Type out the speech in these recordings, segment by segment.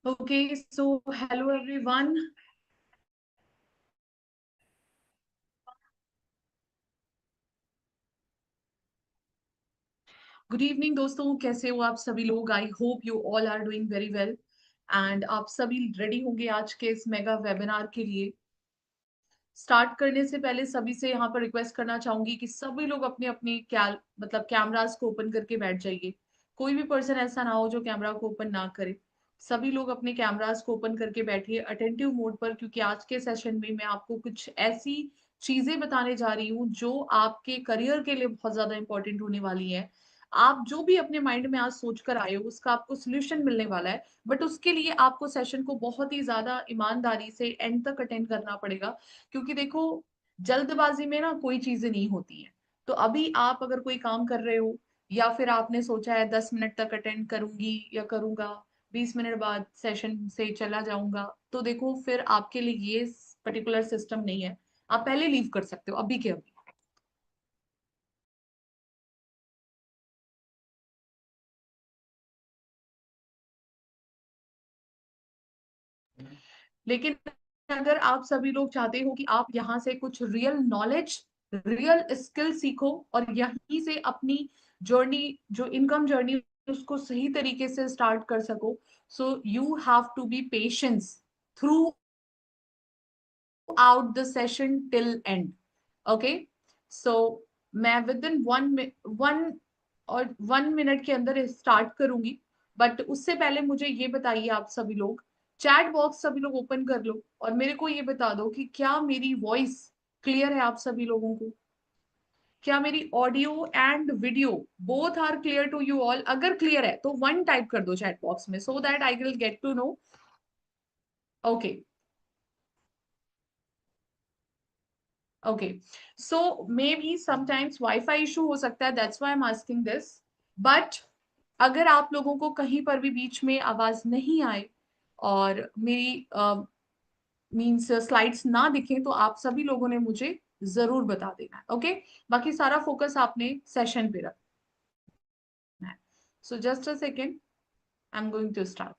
Okay, so hello everyone. Good evening दोस्तों, कैसे हो आप सभी लोग? I hope you all are doing very well and आप सभी रेडी होंगे आज के इस मेगा वेबिनार के लिए। स्टार्ट करने से पहले सभी से यहाँ पर रिक्वेस्ट करना चाहूंगी कि सभी लोग अपने अपने कैमरास को ओपन करके बैठ जाइए। कोई भी पर्सन ऐसा ना हो जो कैमरा को ओपन ना करे। सभी लोग अपने कैमरास को ओपन करके बैठिए अटेंटिव मोड पर, क्योंकि आज के सेशन में मैं आपको कुछ ऐसी चीजें बताने जा रही हूँ जो आपके करियर के लिए बहुत ज्यादा इंपॉर्टेंट होने वाली है। आप जो भी अपने माइंड में आज सोच कर आए हो उसका आपको सोल्यूशन मिलने वाला है, बट उसके लिए आपको सेशन को बहुत ही ज्यादा ईमानदारी से एंड तक अटेंड करना पड़ेगा। क्योंकि देखो, जल्दबाजी में ना कोई चीजें नहीं होती है। तो अभी आप अगर कोई काम कर रहे हो या फिर आपने सोचा है 10 मिनट तक अटेंड करूंगी या करूंगा, 20 मिनट बाद सेशन से चला जाऊंगा, तो देखो फिर आपके लिए ये पर्टिकुलर सिस्टम नहीं है। आप पहले लीव कर सकते हो अभी के अभी। लेकिन अगर आप सभी लोग चाहते हो कि आप यहाँ से कुछ रियल नॉलेज, रियल स्किल सीखो और यहीं से अपनी जर्नी, जो इनकम जर्नी, उसको सही तरीके से स्टार्ट कर सको, so you have to be patience throughout the session till end. Okay, so मैं विद इन वन और 1 मिनट के अंदर स्टार्ट करूंगी। बट उससे पहले मुझे ये बताइए, आप सभी लोग चैट बॉक्स सभी लोग ओपन कर लो और मेरे को ये बता दो कि क्या मेरी वॉइस क्लियर है आप सभी लोगों को? क्या मेरी audio and video both are clear to you all? अगर क्लियर है तो वन टाइप कर दो चैट बॉक्स में, so that I will get to know. Okay, okay, so maybe sometimes wifi issue हो सकता है, that's why I am asking this. But अगर आप लोगों को कहीं पर भी बीच में आवाज नहीं आए और मेरी मीन्स स्लाइड्स ना दिखें, तो आप सभी लोगों ने मुझे जरूर बता देना है। ओके, बाकी सारा फोकस आपने सेशन पे रखना है। So just a second, I am going to start.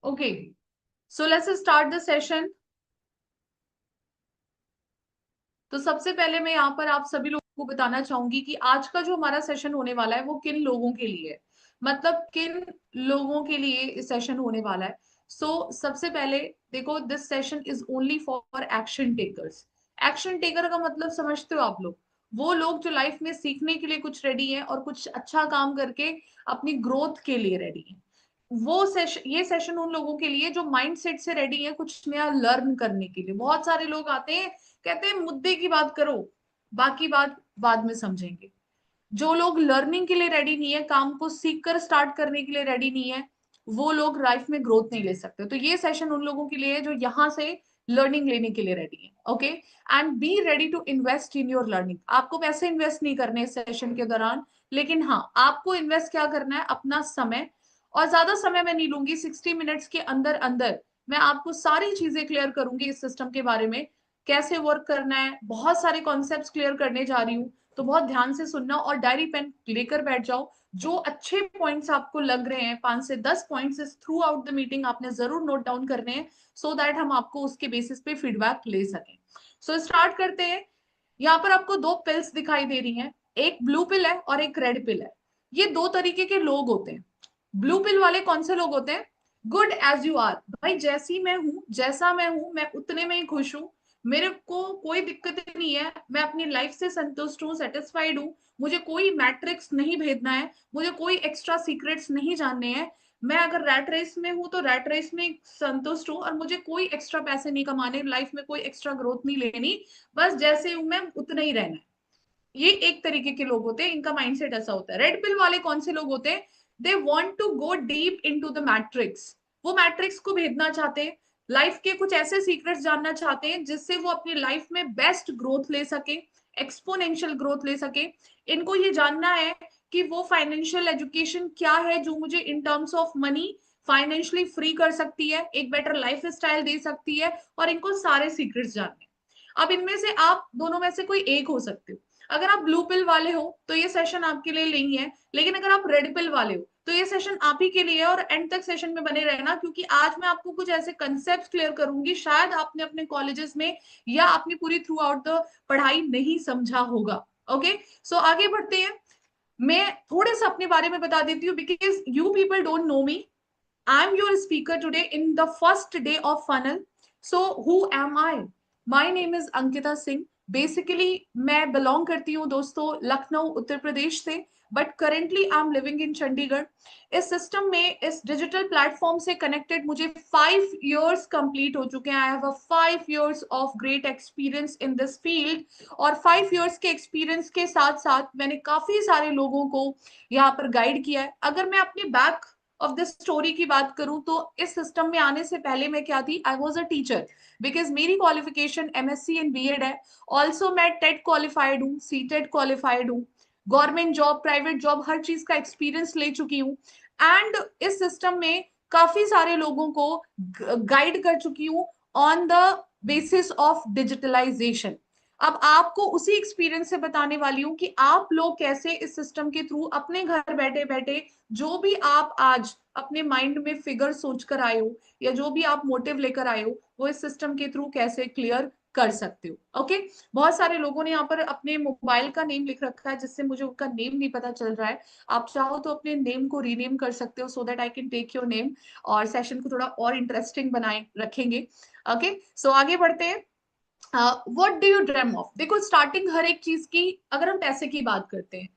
Okay, so let's start the session. तो सबसे पहले मैं यहाँ पर आप सभी लोगों को बताना चाहूंगी कि आज का जो हमारा सेशन होने वाला है वो किन लोगों के लिए है, मतलब किन लोगों के लिए सेशन होने वाला है। सो सबसे पहले देखो, this session is only for action takers. Action taker का मतलब समझते हो आप लोग? वो लोग जो लाइफ में सीखने के लिए कुछ रेडी हैं और कुछ अच्छा काम करके अपनी ग्रोथ के लिए रेडी हैं। वो सेशन, ये सेशन उन लोगों के लिए जो माइंड सेट से रेडी है कुछ नया लर्न करने के लिए। बहुत सारे लोग आते हैं, कहते हैं मुद्दे की बात करो, बाकी बात बाद में समझेंगे। जो लोग लर्निंग के लिए रेडी नहीं है, काम को सीख कर स्टार्ट करने के लिए रेडी नहीं है, वो लोग लाइफ में ग्रोथ नहीं ले सकते। तो ये सेशन उन लोगों के लिए है जो यहाँ से लर्निंग लेने के लिए रेडी है। Okay, and be ready to invest in your learning. आपको पैसे इन्वेस्ट नहीं करने इस सेशन के दौरान, लेकिन हाँ, आपको इन्वेस्ट क्या करना है? अपना समय। और ज्यादा समय मैं नहीं लूंगी, 60 मिनट्स के अंदर अंदर मैं आपको सारी चीजें क्लियर करूंगी इस सिस्टम के बारे में, कैसे वर्क करना है। बहुत सारे कॉन्सेप्ट्स क्लियर करने जा रही हूँ। तो बहुत ध्यान से सुनना और डायरी पेन लेकर बैठ जाओ। जो अच्छे पॉइंट्स आपको लग रहे हैं, 5 से 10 points through out the meeting आपने जरूर नोट डाउन करने हैं, सो दैट हम आपको उसके बेसिस पे फीडबैक ले सकें। सो स्टार्ट करते हैं। यहाँ पर आपको दो पिल्स दिखाई दे रही हैं, एक ब्लू पिल है और एक रेड पिल है। ये दो तरीके के लोग होते हैं। ब्लू पिल वाले कौन से लोग होते हैं? गुड एज यू आर, भाई जैसी मैं हूं, जैसा मैं हूं, मैं उतने में ही खुश हूं, मेरे को कोई दिक्कत नहीं है, मैं अपनी लाइफ से संतुष्ट हूँ, सेटिस्फाइड हूँ, मुझे कोई मैट्रिक्स नहीं भेजना है, मुझे कोई एक्स्ट्रा सीक्रेट्स नहीं जानने हैं, मैं अगर रैट रेस में हूं तो रैट रेस में संतुष्ट हूँ और मुझे कोई एक्स्ट्रा पैसे नहीं कमाने, लाइफ में कोई एक्स्ट्रा ग्रोथ नहीं लेनी, बस जैसे हूं मैं उतना ही रहना है। ये एक तरीके के लोग होते हैं, इनका माइंडसेट ऐसा होता है। रेड पिल वाले कौन से लोग होते हैं? They want to go deep into the matrix. वो मैट्रिक्स को भेदना चाहते हैं, लाइफ के कुछ ऐसे सीक्रेट्स जानना चाहते हैं जिससे वो अपनी लाइफ में बेस्ट ग्रोथ ले सके, एक्सपोनेंशियल ग्रोथ ले सके। इनको ये जानना है कि वो फाइनेंशियल एजुकेशन क्या है जो मुझे इन terms of money financially free कर सकती है, एक बेटर लाइफ स्टाइल दे सकती है, और इनको सारे सीक्रेट्स जानने हैं। अब इनमें से आप दोनों में से कोई एक हो सकते हो। अगर आप ब्लू पिल वाले हो तो ये सेशन आपके लिए नहीं है, लेकिन अगर आप रेड पिल वाले हो तो ये सेशन आप ही के लिए है, और एंड तक सेशन में बने रहना, क्योंकि आज मैं आपको कुछ ऐसे कंसेप्ट क्लियर करूंगी शायद आपने अपने कॉलेजेस में या अपनी पूरी थ्रू आउट द पढ़ाई नहीं समझा होगा। ओके, सो आगे बढ़ते हैं। मैं थोड़ा सा अपने बारे में बता देती हूँ, because you people don't know me. I am your speaker today in the first day of funnel. So who am I? My name is Ankita Singh. Basically मैं belong करती हूँ दोस्तों लखनऊ उत्तर प्रदेश से, but currently I am living in Chandigarh. इस system में, इस digital platform से connected मुझे 5 years कंप्लीट हो चुके हैं। I have a 5 years of great experience in this field, और 5 years के एक्सपीरियंस के साथ साथ मैंने काफी सारे लोगों को यहाँ पर गाइड किया है। अगर मैं अपनी बैक ऑफ दिस स्टोरी की बात करूं तो इस सिस्टम में आने से पहले मैं क्या थी? I was a teacher, because मेरी क्वालिफिकेशन एमएससी एंड बीएड है। ऑल्सो मैं टेट क्वालिफाइड हूँ, सी टेट क्वालिफाइड हूँ, गवर्नमेंट जॉब, प्राइवेट जॉब, हर चीज का एक्सपीरियंस ले चुकी हूँ। एंड इस सिस्टम में काफी सारे लोगों को गाइड कर चुकी हूँ on the basis of digitalisation. अब आपको उसी एक्सपीरियंस से बताने वाली हूँ कि आप लोग कैसे इस सिस्टम के थ्रू अपने घर बैठे बैठे जो भी आप आज अपने माइंड में फिगर सोच कर आए हो या जो भी आप मोटिव लेकर आए हो, वो इस सिस्टम के थ्रू कैसे क्लियर कर सकते हो। ओके, बहुत सारे लोगों ने यहाँ पर अपने मोबाइल का नेम लिख रखा है जिससे मुझे उनका नेम नहीं पता चल रहा है। आप चाहो तो अपने नेम को रीनेम कर सकते हो, so that I can take your name और सेशन को थोड़ा और इंटरेस्टिंग बनाए रखेंगे। ओके, सो आगे बढ़ते हैं। What do you dream of? देखो, स्टार्टिंग हर एक चीज की, अगर हम पैसे की बात करते हैं,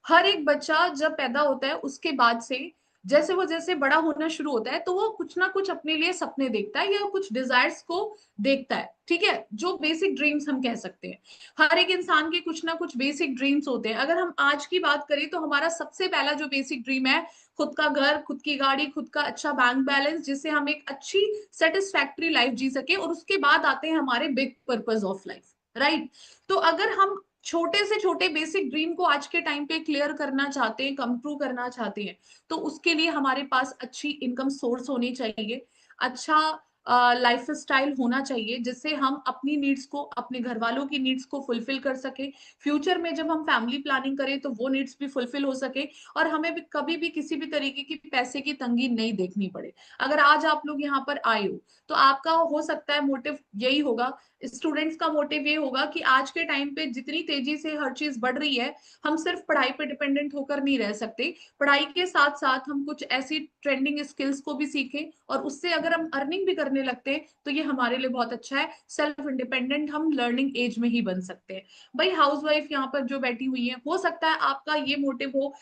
हर एक बच्चा जब पैदा होता है उसके बाद से जैसे बड़ा होना शुरू होता है तो वो कुछ ना कुछ अपने लिए सपने देखता है या कुछ डिजायर्स को देखता है, ठीक है, जो बेसिक ड्रीम्स हम कह सकते हैं। हर एक इंसान के कुछ ना कुछ बेसिक ड्रीम्स होते हैं। अगर हम आज की बात करें तो हमारा सबसे पहला जो बेसिक ड्रीम है, खुद का घर, खुद की गाड़ी, खुद का अच्छा बैंक बैलेंस, जिससे हम एक अच्छी सेटिस्फैक्ट्री लाइफ जी सके, और उसके बाद आते हैं हमारे big purpose of life, right. तो अगर हम छोटे से छोटे बेसिक ड्रीम को आज के टाइम पे क्लियर करना चाहते हैं, कम ट्रू करना चाहते हैं, तो उसके लिए हमारे पास अच्छी इनकम सोर्स होनी चाहिए, अच्छा लाइफ स्टाइल होना चाहिए, जिससे हम अपनी नीड्स को, अपने घर वालों की नीड्स को फुलफिल कर सके। फ्यूचर में जब हम फैमिली प्लानिंग करें तो वो नीड्स भी फुलफिल हो सके, और हमें भी कभी भी किसी भी तरीके की पैसे की तंगी नहीं देखनी पड़े। अगर आज आप लोग यहाँ पर आए हो तो आपका हो सकता है मोटिव यही होगा, स्टूडेंट्स का मोटिव ये होगा कि आज के टाइम पे जितनी तेजी से हर चीज बढ़ रही है, हम सिर्फ पढ़ाई पे डिपेंडेंट होकर नहीं रह सकते। पढ़ाई के साथ साथ हम कुछ ऐसी ट्रेंडिंग स्किल्स को भी सीखें, और उससे अगर हम अर्निंग भी करने लगते हैं तो ये हमारे लिए बहुत अच्छा है। सेल्फ इंडिपेंडेंट हम लर्निंग एज में ही बन सकते हैं। भाई हाउसवाइफ यहाँ पर जो बैठी हुई है, हो सकता है आपका ये मोटिव हो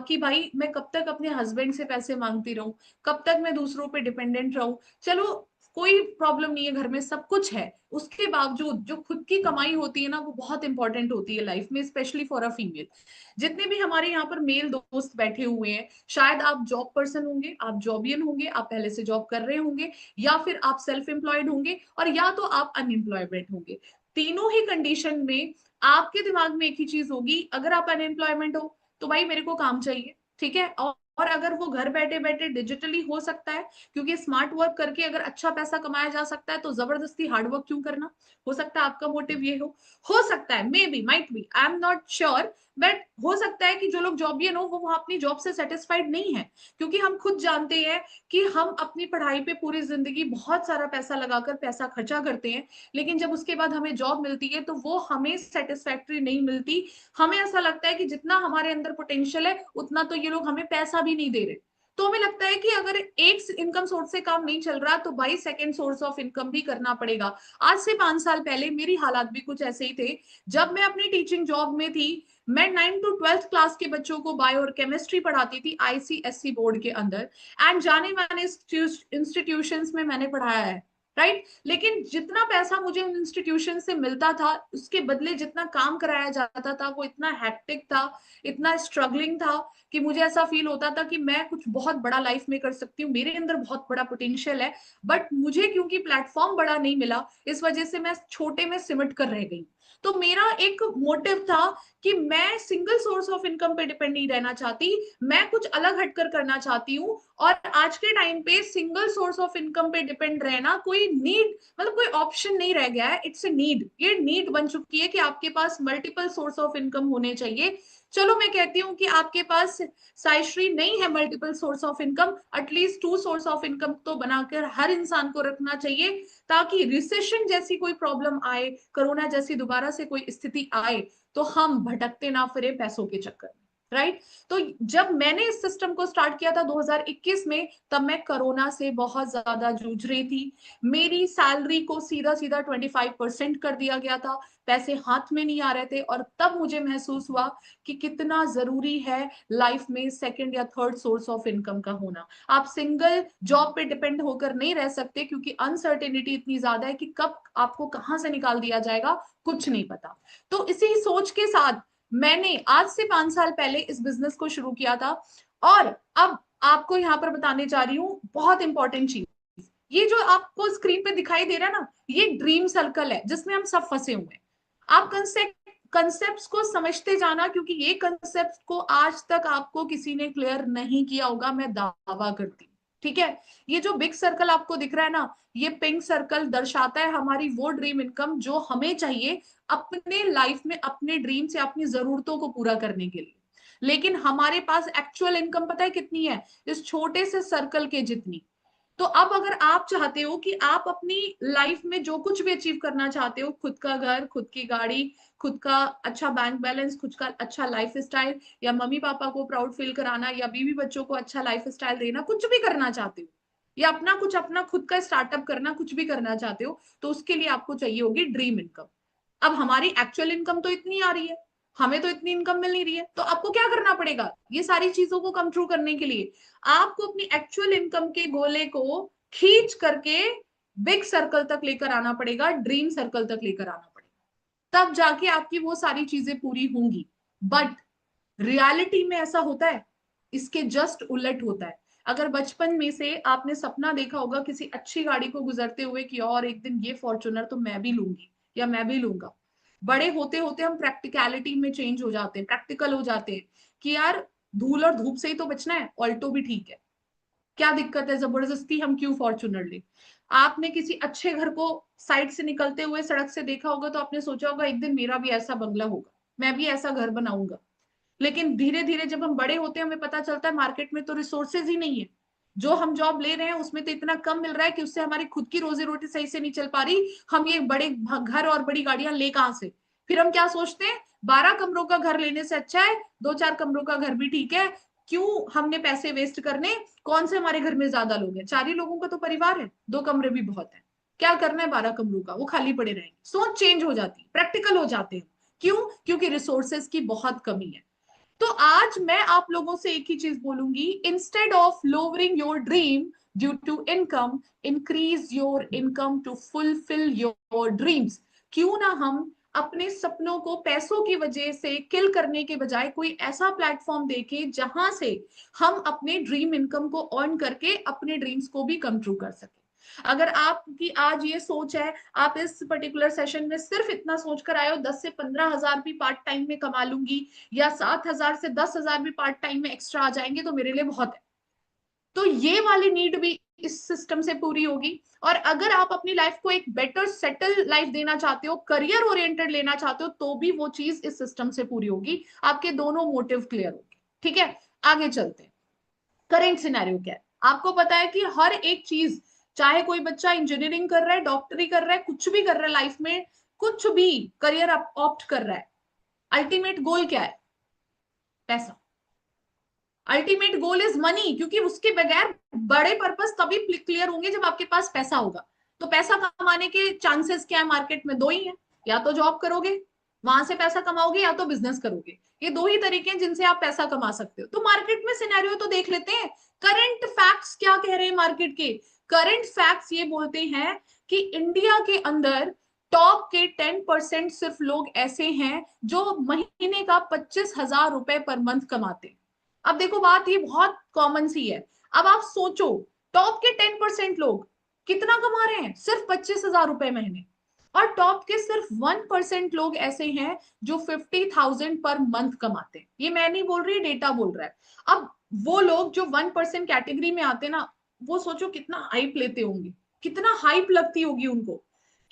कि भाई मैं कब तक अपने हस्बैंड से पैसे मांगती रहूं, कब तक मैं दूसरों पे डिपेंडेंट रहूं। चलो, कोई प्रॉब्लम नहीं है, घर में सब कुछ है, उसके बावजूद जो खुद की कमाई होती है ना, वो बहुत इंपॉर्टेंट होती है लाइफ में, स्पेशली फॉर अ फीमेल। जितने भी हमारे यहाँ पर मेल दोस्त बैठे हुए हैं, शायद आप जॉब पर्सन होंगे, आप जॉबियन होंगे, आप पहले से जॉब कर रहे होंगे, या फिर आप सेल्फ एम्प्लॉयड होंगे, और या तो आप अनएम्प्लॉयमेंट होंगे। तीनों ही कंडीशन में आपके दिमाग में एक ही चीज होगी, अगर आप अनएम्प्लॉयमेंट हो तो भाई मेरे को काम चाहिए, ठीक है, और और अगर वो घर बैठे बैठे डिजिटली हो सकता है, क्योंकि स्मार्ट वर्क करके अगर अच्छा पैसा कमाया जा सकता है, तो जबरदस्ती हार्ड वर्क क्यों करना? हो सकता है आपका मोटिव ये हो सकता है, may be, might be, I am not sure, but हो सकता है कि जो लोग जॉबियन हो वो अपनी जॉब से सेटिस्फाइड नहीं है, क्योंकि हम खुद जानते हैं कि हम अपनी पढ़ाई पे पूरी जिंदगी बहुत सारा पैसा लगाकर पैसा खर्चा करते हैं, लेकिन जब उसके बाद हमें जॉब मिलती है तो वो हमें सेटिस्फैक्टरी नहीं मिलती। हमें ऐसा लगता है कि जितना हमारे अंदर पोटेंशियल है उतना तो ये लोग हमें पैसा भी नहीं दे रहे। तो हमें लगता है कि अगर एक इनकम सोर्स से काम नहीं चल रहा तो भाई सेकंड सोर्स ऑफ इनकम भी करना पड़ेगा। आज से 5 साल पहले मेरी हालात भी कुछ ऐसे ही थे। जब मैं अपनी टीचिंग जॉब में थी, मैं 9 to 12 क्लास के बच्चों को बायो और केमिस्ट्री पढ़ाती थी आईसीएससी बोर्ड के अंदर, एंड जाने माने इंस्टीट्यूशंस में मैंने पढ़ाया है, राइट। लेकिन जितना पैसा मुझे उन इंस्टीट्यूशन से मिलता था, उसके बदले जितना काम कराया जाता था वो इतना हैक्टिक था, इतना स्ट्रगलिंग था, कि मुझे ऐसा फील होता था कि मैं कुछ बहुत बड़ा लाइफ में कर सकती हूँ, मेरे अंदर बहुत बड़ा पोटेंशियल है, बट मुझे क्योंकि प्लेटफॉर्म बड़ा नहीं मिला, इस वजह से मैं छोटे में सिमट कर रह गई। तो मेरा एक मोटिव था कि मैं सिंगल सोर्स ऑफ इनकम पे डिपेंड नहीं रहना चाहती, मैं कुछ अलग हटकर करना चाहती हूँ। और आज के टाइम पे सिंगल सोर्स ऑफ इनकम पे डिपेंड रहना कोई नीड, मतलब कोई ऑप्शन नहीं रह गया है, इट्स ए नीड। ये नीड बन चुकी है कि आपके पास मल्टीपल सोर्स ऑफ इनकम होने चाहिए। चलो मैं कहती हूँ कि आपके पास साइश्री नहीं है multiple source of income, at least 2 source of income तो बनाकर हर इंसान को रखना चाहिए, ताकि रिसेशन जैसी कोई प्रॉब्लम आए, कोरोना जैसी दोबारा से कोई स्थिति आए, तो हम भटकते ना फिरे पैसों के चक्कर में, राइट। तो जब मैंने इस सिस्टम को स्टार्ट किया था 2021 में, तब मैं कोरोना से बहुत ज्यादा जूझ रही थी। मेरी सैलरी को सीधा सीधा 25% कर दिया गया था, पैसे हाथ में नहीं आ रहे थे, और तब मुझे महसूस हुआ कि कितना जरूरी है लाइफ में सेकंड या थर्ड सोर्स ऑफ इनकम का होना। आप सिंगल जॉब पे डिपेंड होकर नहीं रह सकते, क्योंकि अनसर्टेनिटी इतनी ज्यादा है कि कब आपको कहां से निकाल दिया जाएगा कुछ नहीं पता। तो इसी सोच के साथ मैंने आज से 5 साल पहले इस बिजनेस को शुरू किया था। और अब आपको यहाँ पर बताने जा रही हूँ बहुत इंपॉर्टेंट चीज। ये जो आपको स्क्रीन पे दिखाई दे रहा है ना, ये ड्रीम सर्कल है जिसमें हम सब फंसे हुए हैं। आप कंसेप्ट को समझते जाना, क्योंकि ये कंसेप्ट को आज तक आपको किसी ने क्लियर नहीं किया होगा, मैं दावा करती हूँ, ठीक है। ये जो बिग सर्कल आपको दिख रहा है ना, ये पिंक सर्कल दर्शाता है हमारी वो ड्रीम इनकम जो हमें चाहिए अपने लाइफ में अपने ड्रीम से अपनी जरूरतों को पूरा करने के लिए। लेकिन हमारे पास एक्चुअल इनकम पता है कितनी है? इस छोटे से सर्कल के जितनी। तो अब अगर आप चाहते हो कि आप अपनी लाइफ में जो कुछ भी अचीव करना चाहते हो, खुद का घर, खुद की गाड़ी, खुद का अच्छा बैंक बैलेंस, खुद का अच्छा लाइफ स्टाइल, या मम्मी पापा को प्राउड फील कराना, या बीवी बच्चों को अच्छा लाइफ स्टाइल देना, कुछ भी करना चाहते हो, या अपना खुद का स्टार्टअप करना, कुछ भी करना चाहते हो, तो उसके लिए आपको चाहिए होगी ड्रीम इनकम। अब हमारी एक्चुअल इनकम तो इतनी आ रही है, हमें तो इतनी इनकम मिल नहीं रही है, तो आपको क्या करना पड़ेगा ये सारी चीजों को कम ट्रू करने के लिए? आपको अपनी एक्चुअल इनकम के गोले को खींच करके बिग सर्कल तक लेकर आना पड़ेगा, ड्रीम सर्कल तक लेकर आना पड़ेगा, तब जाके आपकी वो सारी चीजें पूरी होंगी। बट रियलिटी में ऐसा होता है? इसके जस्ट उलट होता है। अगर बचपन में से आपने सपना देखा होगा किसी अच्छी गाड़ी को गुजरते हुए कि और एक दिन ये फॉर्च्यूनर तो मैं भी लूंगी या मैं भी लूंगा, बड़े होते होते हम प्रैक्टिकलिटी में चेंज हो जाते हैं, प्रैक्टिकल हो जाते हैं कि यार धूल और धूप से ही तो बचना है, ऑल्टो भी ठीक है, क्या दिक्कत है, जबरदस्ती हम क्यों फॉर्च्यूनर ले। आपने किसी अच्छे घर को साइड से निकलते हुए सड़क से देखा होगा, तो आपने सोचा होगा एक दिन मेरा भी ऐसा बंगला होगा, मैं भी ऐसा घर बनाऊंगा। लेकिन धीरे धीरे जब हम बड़े होते हैं हमें पता चलता है मार्केट में तो रिसोर्सेज ही नहीं है, जो हम जॉब ले रहे हैं उसमें तो इतना कम मिल रहा है कि उससे हमारी खुद की रोजी रोटी सही से नहीं चल पा रही, हम ये बड़े घर और बड़ी गाड़ियां ले कहां से? फिर हम क्या सोचते हैं, 12 कमरों का घर लेने से अच्छा है 2-4 कमरों का घर भी ठीक है, क्यों हमने पैसे वेस्ट करने? कौन से हमारे घर में ज्यादा लोग हैं, 4 ही लोगों का तो परिवार है, 2 कमरे भी बहुत है, क्या करना है 12 कमरों का, वो खाली पड़े रहेंगे। सोच चेंज हो जाती है, प्रैक्टिकल हो जाते हैं। क्यों? क्योंकि रिसोर्सेज की बहुत कमी है। तो आज मैं आप लोगों से एक ही चीज बोलूंगी, instead of lowering your dream due to income, increase your income to fulfil your dreams. क्यों ना हम अपने सपनों को पैसों की वजह से किल करने के बजाय कोई ऐसा प्लेटफॉर्म देखें जहां से हम अपने ड्रीम इनकम को अर्न करके अपने ड्रीम्स को भी कम ट्रू कर सके। अगर आपकी आज ये सोच है, आप इस पर्टिकुलर सेशन में सिर्फ इतना सोच कर आए हो 10 से 15 हजार भी पार्ट टाइम में कमा लूंगी, या 7 हजार से 10 हजार भी पार्ट टाइम में एक्स्ट्रा आ जाएंगे तो मेरे लिए बहुत है, तो ये वाली नीड भी इस सिस्टम से पूरी होगी। और अगर आप अपनी लाइफ को एक बेटर सेटल लाइफ देना चाहते हो, करियर ओरिएंटेड लेना चाहते हो, तो भी वो चीज इस सिस्टम से पूरी होगी। आपके दोनों मोटिव क्लियर होंगे। ठीक है, आगे चलते हैं। करेंट सिनेरियो क्या है? आपको पता है कि हर एक चीज, चाहे कोई बच्चा इंजीनियरिंग कर रहा है, डॉक्टरी कर रहा है, कुछ भी कर रहा है लाइफ में, कुछ भी करियर ऑप्ट कर रहा है, अल्टीमेट गोल क्या है? पैसा। अल्टीमेट गोल इज मनी, क्योंकि उसके बगैर बड़े पर्पस तभी क्लियर होंगे जब आपके पास पैसा होगा। तो पैसा कमाने के चांसेस क्या है मार्केट में? दो ही है, या तो जॉब करोगे, वहां से पैसा कमाओगे, या तो बिजनेस करोगे। ये दो ही तरीके हैं जिनसे आप पैसा कमा सकते हो। तो मार्केट में सिनेरियो तो देख लेते हैं। करंट फैक्ट्स क्या कह रहे हैं मार्केट के? करंट फैक्ट्स ये बोलते हैं कि इंडिया के अंदर टॉप के 10% सिर्फ लोग ऐसे हैं जो महीने का 25,000 रुपए पर मंथ कमाते हैं। अब देखो, बात ये बहुत कॉमन सी है। अब आप सोचो, टॉप के 10% लोग कितना कमा रहे हैं? सिर्फ 25,000 रुपए महीने। और टॉप के सिर्फ 1% लोग ऐसे हैं जो 50,000 पर मंथ कमाते हैं। ये मैं नहीं बोल रही, डेटा बोल रहा है। अब वो लोग जो 1% कैटेगरी में आते ना, वो सोचो कितना हाइप लेते होंगे, कितना हाइप लगती होगी उनको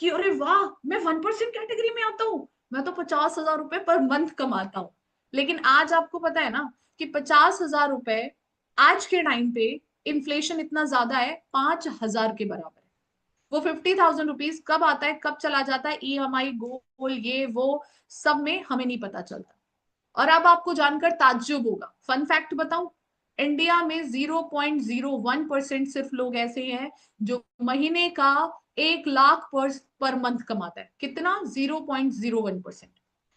कि अरे वाह, मैं 1% कैटेगरी में आता हूँ, मैं तो 50,000 रुपए पर मंथ कमाता हूँ। लेकिन आज आपको पता है ना कि 50,000 रुपए आज के टाइम पे इन्फ्लेशन इतना ज्यादा है, 5,000 के बराबर है। वो 50,000 रुपीज कब आता है, कब चला जाता है, ईएमआई, गोल, ये वो सब में हमें नहीं पता चलता। और अब आपको जानकर ताज्जुब होगा, फन फैक्ट बताऊं, इंडिया में 0.01% सिर्फ लोग ऐसे हैं जो महीने का 1 लाख पर मंथ कमाता है। कितना? 0.01%।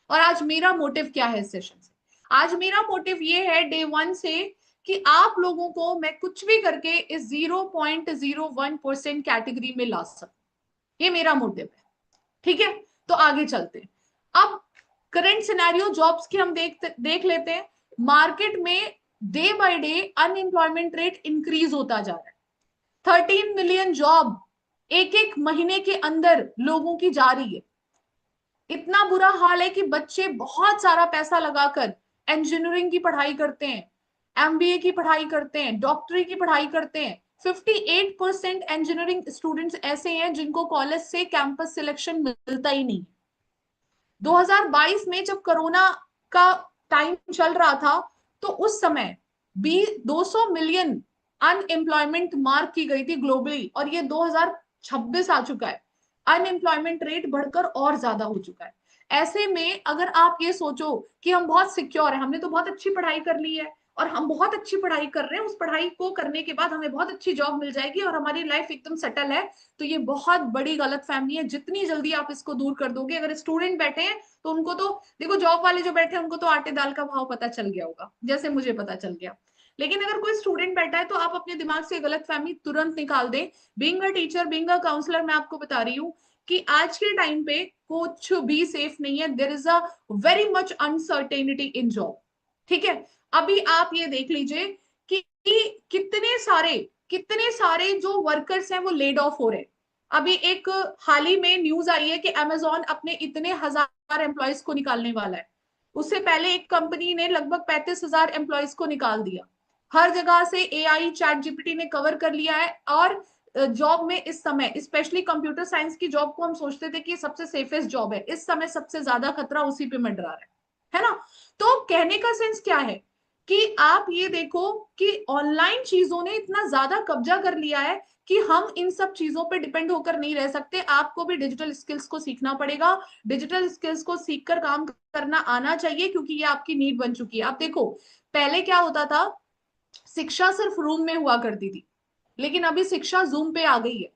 और आज मेरा मोटिव क्या है इस सेशन से? आज मेरा मोटिव ये है डे वन से कि आप लोगों को मैं कुछ भी करके इस 0.01% कैटेगरी में ला सकूं। ये मेरा मोटिव है। ठीक है, तो आगे चलते हैं। अब करंट सिनेरियो जॉब्स की हम देख लेते हैं। मार्केट में day by day unemployment rate increase होता जा रहा है। 13 मिलियन जॉब एक एक महीने के अंदर लोगों की जा रही है। इतना बुरा हाल है कि बच्चे बहुत सारा पैसा लगाकर इंजीनियरिंग की पढ़ाई करते हैं, एमबीए की पढ़ाई करते हैं, डॉक्टरी की पढ़ाई करते हैं। 58% इंजीनियरिंग स्टूडेंट्स ऐसे हैं जिनको कॉलेज से कैंपस सिलेक्शन मिलता ही नहीं। 2022 में जब कोरोना का टाइम चल रहा था, तो उस समय भी 200 मिलियन अनएम्प्लॉयमेंट मार्क की गई थी ग्लोबली, और ये 2026 आ चुका है। अनएम्प्लॉयमेंट रेट बढ़कर और ज्यादा हो चुका है। ऐसे में अगर आप ये सोचो कि हम बहुत सिक्योर है, हमने तो बहुत अच्छी पढ़ाई कर ली है और हम बहुत अच्छी पढ़ाई कर रहे हैं, उस पढ़ाई को करने के बाद हमें बहुत अच्छी जॉब मिल जाएगी और हमारी लाइफ एकदम सेटल है, तो ये बहुत बड़ी गलतफहमी है। जितनी जल्दी आप इसको दूर कर दोगे, अगर स्टूडेंट बैठे हैं तो उनको तो देखो, जॉब वाले जो बैठे हैं उनको तो आटे दाल का भाव पता चल गया होगा, जैसे मुझे पता चल गया। लेकिन अगर कोई स्टूडेंट बैठा है तो आप अपने दिमाग से गलतफहमी तुरंत निकाल दें। Being a teacher, being a counsellor, मैं आपको बता रही हूँ कि आज के टाइम पे कुछ भी सेफ नहीं है। There is a very much uncertainty in job. ठीक है, अभी आप ये देख लीजिए कि कितने सारे जो वर्कर्स हैं वो लेड ऑफ हो रहे हैं। अभी एक हाल ही में न्यूज आई है कि अमेजोन अपने इतने हजार एम्प्लॉयज को निकालने वाला है। उससे पहले एक कंपनी ने लगभग 35,000 एम्प्लॉयज को निकाल दिया। हर जगह से एआई, चैट जीपीटी ने कवर कर लिया है। और जॉब में इस समय स्पेशली कंप्यूटर साइंस की जॉब को हम सोचते थे कि सबसे सेफेस्ट जॉब है, इस समय सबसे ज्यादा खतरा उसी पे मंडरा रहा है ना? तो कहने का सेंस क्या है कि आप ये देखो कि ऑनलाइन चीजों ने इतना ज्यादा कब्जा कर लिया है कि हम इन सब चीजों पे डिपेंड होकर नहीं रह सकते। आपको भी डिजिटल स्किल्स को सीखना पड़ेगा। डिजिटल स्किल्स को सीखकर काम करना आना चाहिए, क्योंकि ये आपकी नीड बन चुकी है। आप देखो, पहले क्या होता था, शिक्षा सिर्फ रूम में हुआ करती थी, लेकिन अभी शिक्षा जूम पे आ गई है।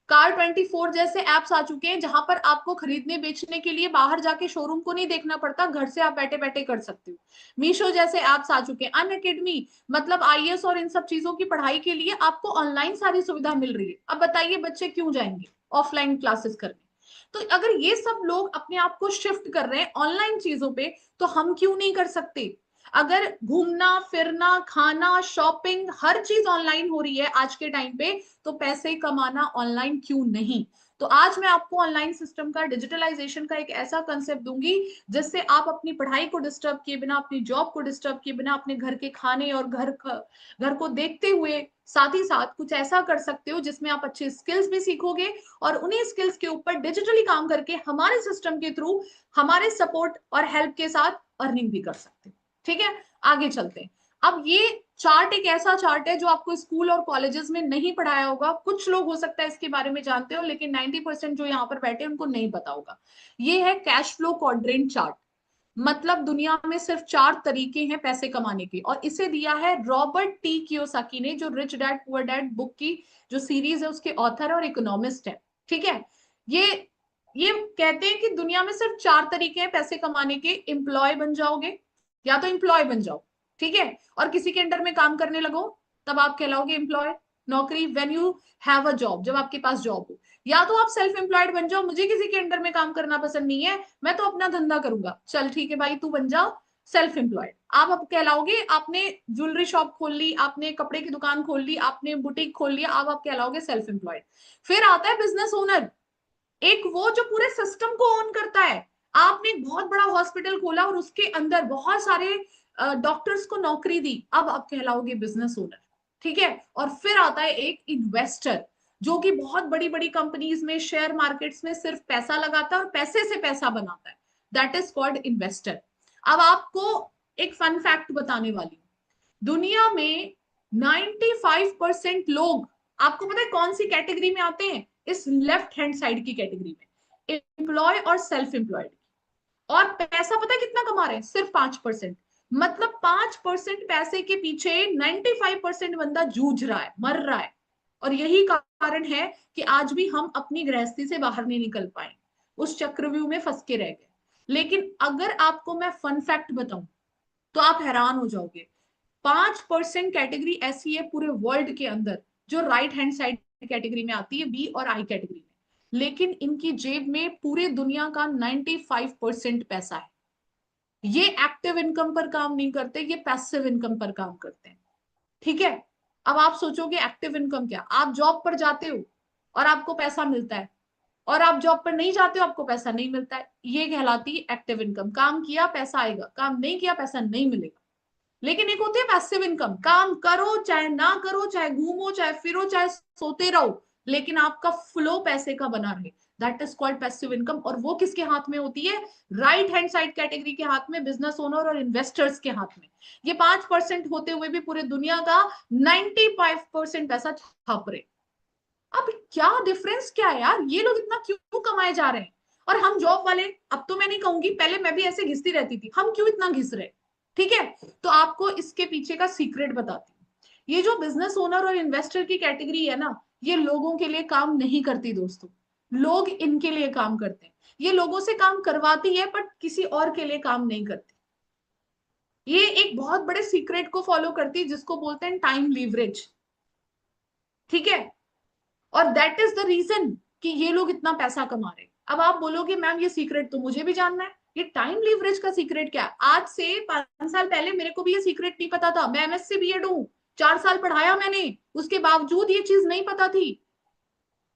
कार 24 जैसे एप्स आ चुके हैं जहां पर आपको खरीदने बेचने के लिए बाहर जाके शोरूम को नहीं देखना पड़ता, घर से आप बैठे बैठे कर सकते हो। मीशो जैसे एप्स आ चुके हैं। अन अकेडमी, मतलब आईएएस और इन सब चीजों की पढ़ाई के लिए आपको ऑनलाइन सारी सुविधा मिल रही है। अब बताइए बच्चे क्यों जाएंगे ऑफलाइन क्लासेस करने? तो अगर ये सब लोग अपने आप को शिफ्ट कर रहे हैं ऑनलाइन चीजों पे, तो हम क्यों नहीं कर सकते? अगर घूमना फिरना खाना शॉपिंग हर चीज ऑनलाइन हो रही है आज के टाइम पे, तो पैसे कमाना ऑनलाइन क्यों नहीं। तो आज मैं आपको ऑनलाइन सिस्टम का, डिजिटलाइजेशन का एक ऐसा कंसेप्ट दूंगी जिससे आप अपनी पढ़ाई को डिस्टर्ब किए बिना, अपनी जॉब को डिस्टर्ब किए बिना, अपने घर के खाने और घर को देखते हुए साथ ही साथ कुछ ऐसा कर सकते हो जिसमें आप अच्छे स्किल्स भी सीखोगे और उन्हीं स्किल्स के ऊपर डिजिटली काम करके हमारे सिस्टम के थ्रू हमारे सपोर्ट और हेल्प के साथ अर्निंग भी कर सकते हो। ठीक है, आगे चलते हैं। अब ये चार्ट एक ऐसा चार्ट है जो आपको स्कूल और कॉलेजेस में नहीं पढ़ाया होगा। कुछ लोग हो सकता है इसके बारे में जानते हो, लेकिन 90% जो यहाँ पर बैठे हैं उनको नहीं पता होगा। ये है कैश फ्लो क्वाड्रेंट चार्ट। मतलब दुनिया में सिर्फ 4 तरीके हैं पैसे कमाने के, और इसे दिया है रॉबर्ट टी कियोसाकी ने, जो rich dad poor dad book की जो सीरीज है उसके ऑथर और इकोनॉमिस्ट है। ठीक है, ये ये कहते हैं कि दुनिया में सिर्फ 4 तरीके हैं पैसे कमाने के। एम्प्लॉय बन जाओगे, या तो एम्प्लॉय बन जाओ, ठीक है, और किसी के अंडर में काम करने लगो, तब आप कहलाओगे एम्प्लॉय। नौकरी, when you have a job, जब आपके पास जॉब हो। या तो आप सेल्फ एम्प्लॉयड बन जाओ, मुझे किसी के अंडर में काम करना पसंद नहीं है, मैं तो अपना धंधा करूंगा। चल ठीक है भाई, तू बन जा सेल्फ एम्प्लॉयड। आप अब कहलाओगे, आपने ज्वेलरी शॉप खोल ली, आपने कपड़े की दुकान खोल ली, आपने बुटीक खोल लिया, अब आप कहलाओगे सेल्फ एम्प्लॉयड। फिर आता है बिजनेस ओनर, एक वो जो पूरे सिस्टम को ओन करता है। आपने एक बहुत बड़ा हॉस्पिटल खोला और उसके अंदर बहुत सारे डॉक्टर्स को नौकरी दी, अब आप कहलाओगे बिजनेस ओनर। ठीक है, और फिर आता है एक इन्वेस्टर, जो कि बहुत बड़ी बड़ी कंपनीज में, शेयर मार्केट्स में सिर्फ पैसा लगाता है और पैसे से पैसा बनाता है। That is called investor. अब आपको एक फन फैक्ट बताने वाली हूँ। दुनिया में 95% लोग, आपको पता है कौन सी कैटेगरी में आते हैं? इस लेफ्ट हैंड साइड की कैटेगरी में, एम्प्लॉय और सेल्फ एम्प्लॉयड। और पैसा पता है कितना कमा रहे हैं? सिर्फ 5%। मतलब 5% पैसे के पीछे 95% बंदा जूझ रहा है, मर रहा है। और यही कारण है कि आज भी हम अपनी गृहस्थी से बाहर नहीं निकल पाए, उस चक्रव्यूह में फंस के रह गए। लेकिन अगर आपको मैं फन फैक्ट बताऊं तो आप हैरान हो जाओगे। 5% कैटेगरी ऐसी है पूरे वर्ल्ड के अंदर जो राइट हैंड साइड कैटेगरी में आती है, बी और आई कैटेगरी में। लेकिन इनकी जेब में पूरे दुनिया का 95% पैसा है। ये एक्टिव इनकम पर काम नहीं करते, ये पैसिव इनकम पर काम करते हैं। ठीक है, अब आप सोचोगे एक्टिव इनकम क्या? आप जॉब पर जाते हो और आपको पैसा मिलता है, और आप जॉब पर नहीं जाते हो, आपको पैसा नहीं मिलता है। ये कहलाती है एक्टिव इनकम। काम किया पैसा आएगा, काम नहीं किया पैसा नहीं मिलेगा। लेकिन एक होती है पैसिव इनकम, काम करो चाहे ना करो, चाहे घूमो चाहे फिरो चाहे सोते रहो, लेकिन आपका फ्लो पैसे का बना रहे। That is called passive income. और वो किसके हाथ में होती है? राइट हैंड साइड कैटेगरी के हाथ में, बिजनेस ओनर और इन्वेस्टर्स के हाथ में। ये 5% होते हुए भी पूरे दुनिया का 95% पैसा छाप रहे। अब क्या डिफरेंस क्या है यार? ये लोग इतना क्यों कमाए जा रहे हैं और हम जॉब वाले, अब तो मैं नहीं कहूंगी, पहले मैं भी ऐसे घिसती रहती थी, हम क्यों इतना घिस रहे? ठीक है, तो आपको इसके पीछे का सीक्रेट बताती हूँ। ये जो बिजनेस ओनर और इन्वेस्टर की कैटेगरी है ना, ये लोगों के लिए काम नहीं करती दोस्तों, लोग इनके लिए काम करते हैं। ये लोगों से काम करवाती है बट किसी और के लिए काम नहीं करती। ये एक बहुत बड़े सीक्रेट को फॉलो करती है जिसको बोलते हैं टाइम लीवरेज। ठीक है, और दैट इज द रीजन कि ये लोग इतना पैसा कमा रहे हैं। अब आप बोलोगे मैम ये सीक्रेट तो मुझे भी जानना है, ये टाइम लीवरेज का सीक्रेट क्या है? आज से 5 साल पहले मेरे को भी ये सीक्रेट नहीं पता था। मैं एमएससी बीएड हूँ, 4 साल पढ़ाया मैंने, उसके बावजूद ये चीज नहीं पता थी।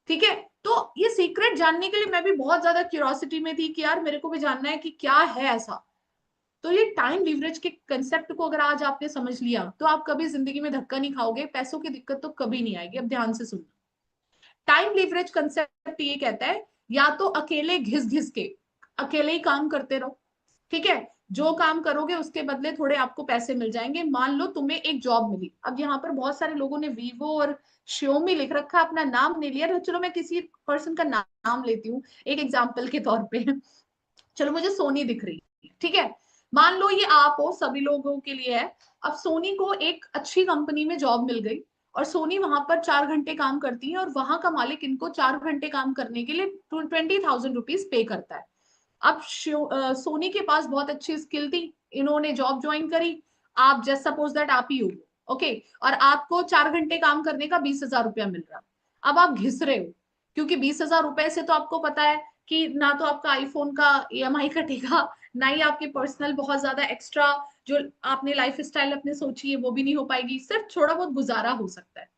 ठीक है, तो ये सीक्रेट जानने के लिए मैं भी बहुत ज्यादा क्यूरियोसिटी में थी कि यार मेरे को भी जानना है कि क्या है ऐसा। तो ये टाइम लीवरेज के कंसेप्ट को अगर आज आपने समझ लिया तो आप कभी जिंदगी में धक्का नहीं खाओगे, पैसों की दिक्कत तो कभी नहीं आएगी। अब ध्यान से सुनना। टाइम लीवरेज कंसेप्ट ये कहता है, या तो अकेले घिस घिस के अकेले ही काम करते रहो। ठीक है, जो काम करोगे उसके बदले थोड़े आपको पैसे मिल जाएंगे। मान लो तुम्हें एक जॉब मिली, अब यहाँ पर बहुत सारे लोगों ने वीवो और श्योमी लिख रखा, अपना नाम नहीं लिया, तो चलो मैं किसी पर्सन का नाम लेती हूँ एक एग्जाम्पल के तौर पे। चलो मुझे सोनी दिख रही है, ठीक है, मान लो ये आप हो, सभी लोगों के लिए है। अब सोनी को एक अच्छी कंपनी में जॉब मिल गई और सोनी वहां पर 4 घंटे काम करती है और वहां का मालिक इनको 4 घंटे काम करने के लिए 20,000 रुपीज पे करता है। अब सोनी के पास बहुत अच्छी स्किल थी, इन्होंने जॉब ज्वाइन करी। आप जस्ट सपोज दैट आप ही हो, ओके, और आपको 4 घंटे काम करने का 20,000 रुपया मिल रहा। अब आप घिस रहे हो, क्योंकि 20,000 रुपए से तो आपको पता है कि ना तो आपका आईफोन का ईएमआई कटेगा, ना ही आपके पर्सनल बहुत ज्यादा एक्स्ट्रा जो आपने लाइफ स्टाइल अपने सोची है वो भी नहीं हो पाएगी, सिर्फ थोड़ा बहुत गुजारा हो सकता है।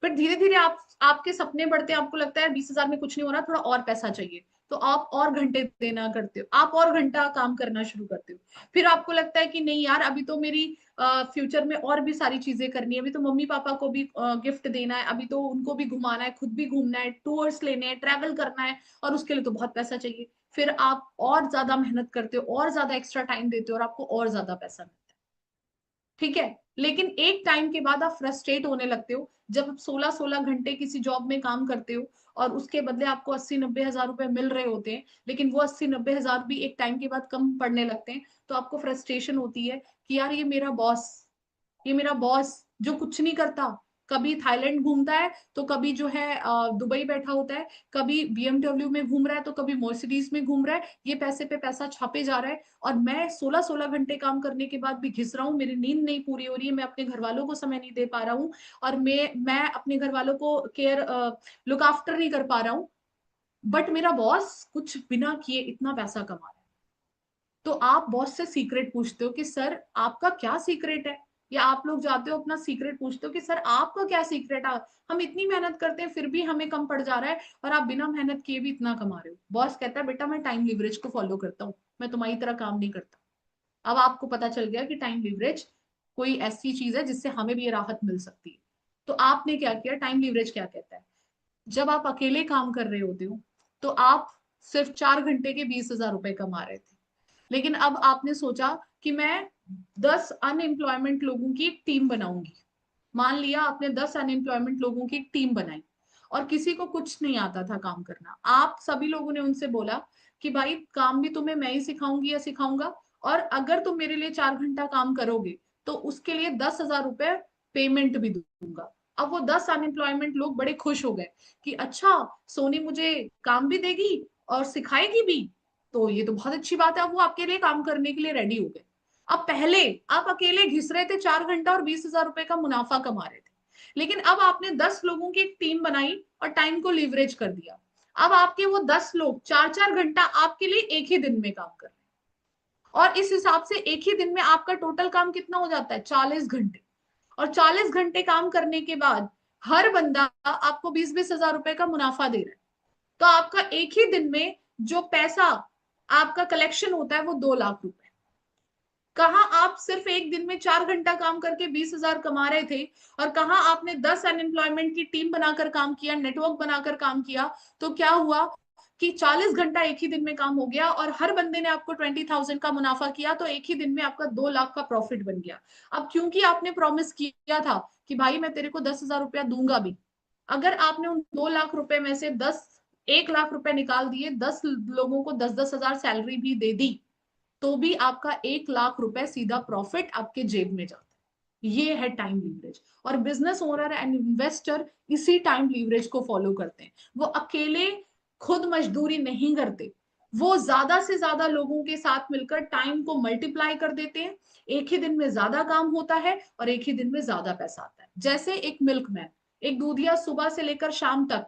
फिर धीरे धीरे आप आपके सपने बढ़ते हैं, आपको लगता है 20,000 में कुछ नहीं हो रहा, थोड़ा और पैसा चाहिए, तो आप और घंटे देना करते हो, आप और घंटा काम करना शुरू करते हो। फिर आपको लगता है कि नहीं यार, अभी तो मेरी फ्यूचर में और भी सारी चीजें करनी है, अभी तो मम्मी पापा को भी गिफ्ट देना है, अभी तो उनको भी घुमाना है, खुद भी घूमना है, टूर्स लेने हैं, ट्रैवल करना है, और उसके लिए तो बहुत पैसा चाहिए। फिर आप और ज्यादा मेहनत करते हो, और ज्यादा एक्स्ट्रा टाइम देते हो, और आपको और ज्यादा पैसा मिलता है। ठीक है, लेकिन एक टाइम के बाद आप फ्रस्ट्रेट होने लगते हो, जब आप 16-16 घंटे किसी जॉब में काम करते हो और उसके बदले आपको 80-90 हजार रुपए मिल रहे होते हैं, लेकिन वो 80-90 हजार भी एक टाइम के बाद कम पड़ने लगते हैं, तो आपको फ्रस्ट्रेशन होती है कि यार ये मेरा बॉस जो कुछ नहीं करता, कभी थाईलैंड घूमता है, तो कभी जो है दुबई बैठा होता है, कभी बीएमडब्ल्यू में घूम रहा है, तो कभी मर्सिडीज में घूम रहा है, ये पैसे पे पैसा छापे जा रहा है, और मैं 16-16 घंटे काम करने के बाद भी घिस रहा हूँ, मेरी नींद नहीं पूरी हो रही है, मैं अपने घर वालों को समय नहीं दे पा रहा हूँ, और मैं अपने घर वालों को लुक आफ्टर नहीं कर पा रहा हूँ, बट मेरा बॉस कुछ बिना किए इतना पैसा कमा रहा है। तो आप बॉस से सीक्रेट पूछते हो कि सर आपका क्या सीक्रेट है, या आप लोग जाते हो अपना सीक्रेट पूछते हो कि सर आपका क्या सीक्रेट है, हम इतनी मेहनत करते हैं फिर भी हमें कम पड़ जा रहा है, और आप बिना मेहनत किए भी इतना कमा रहे हो। बॉस कहता है बेटा मैं टाइम लीवरेज को फॉलो करता हूँ, मैं तुम्हारी तरह काम नहीं करता। अब आपको पता चल गया कि टाइम लीवरेज कोई ऐसी चीज है जिससे हमें भी राहत मिल सकती है। तो आपने क्या किया, टाइम लीवरेज क्या कहता है, जब आप अकेले काम कर रहे होते हो तो आप सिर्फ 4 घंटे के 20,000 रुपए कमा रहे थे, लेकिन अब आपने सोचा कि मैं 10 अनएम्प्लॉयमेंट लोगों की एक टीम बनाऊंगी। मान लिया आपने 10 अनएम्प्लॉयमेंट लोगों की एक टीम बनाई, और किसी को कुछ नहीं आता था काम करना, आप सभी लोगों ने उनसे बोला कि भाई काम भी तुम्हें मैं ही सिखाऊंगी या सिखाऊंगा, और अगर तुम मेरे लिए 4 घंटा काम करोगे तो उसके लिए 10,000 रुपए पेमेंट भी दूंगा। अब वो 10 अनएम्प्लॉयमेंट लोग बड़े खुश हो गए कि अच्छा, सोनी मुझे काम भी देगी और सिखाएगी भी, तो ये तो बहुत अच्छी बात है, अब वो आपके लिए काम करने के लिए रेडी हो गए। अब पहले आप अकेले घिस रहे थे 4 घंटा और 20,000 रुपए का मुनाफा कमा रहे थे, लेकिन अब आपने 10 लोगों की एक टीम बनाई और टाइम को लीवरेज कर दिया। अब आपके वो 10 लोग 4-4 घंटा आपके लिए एक ही दिन में काम कर रहे हैं, और इस हिसाब से एक ही दिन में आपका टोटल काम कितना हो जाता है, 40 घंटे। और 40 घंटे काम करने के बाद हर बंदा आपको 20-20 हजार रुपए का मुनाफा दे रहा है, तो आपका एक ही दिन में जो पैसा आपका कलेक्शन होता है वो 2 लाख रुपए। कहा आप सिर्फ एक दिन में 4 घंटा काम करके 20,000 कमा रहे थे, और कहा आपने 10 अनएम्प्लॉयमेंट की टीम बनाकर काम किया, नेटवर्क बनाकर काम किया, तो क्या हुआ कि 40 घंटा एक ही दिन में काम हो गया, और हर बंदे ने आपको 20,000 का मुनाफा किया, तो एक ही दिन में आपका 2 लाख का प्रॉफिट बन गया। अब क्योंकि आपने प्रॉमिस किया था कि भाई मैं तेरे को 10,000 रुपया दूंगा भी, अगर आपने उन 2 लाख रुपए में से 1 लाख रुपए निकाल दिए, 10 लोगों को 10-10 हजार सैलरी भी दे दी, तो भी आपका 1 लाख रुपए सीधा प्रॉफिट आपके जेब में जाता है। ये है टाइम लीवरेज, और बिजनेस ओनर एंड इन्वेस्टर इसी टाइम लीवरेज को फॉलो करते हैं। वो अकेले खुद मजदूरी नहीं करते, वो ज्यादा से ज्यादा लोगों के साथ मिलकर टाइम को मल्टीप्लाई कर देते हैं, एक ही दिन में ज्यादा काम होता है और एक ही दिन में ज्यादा पैसा आता है। जैसे एक मिल्कमैन, एक दूधिया सुबह से लेकर शाम तक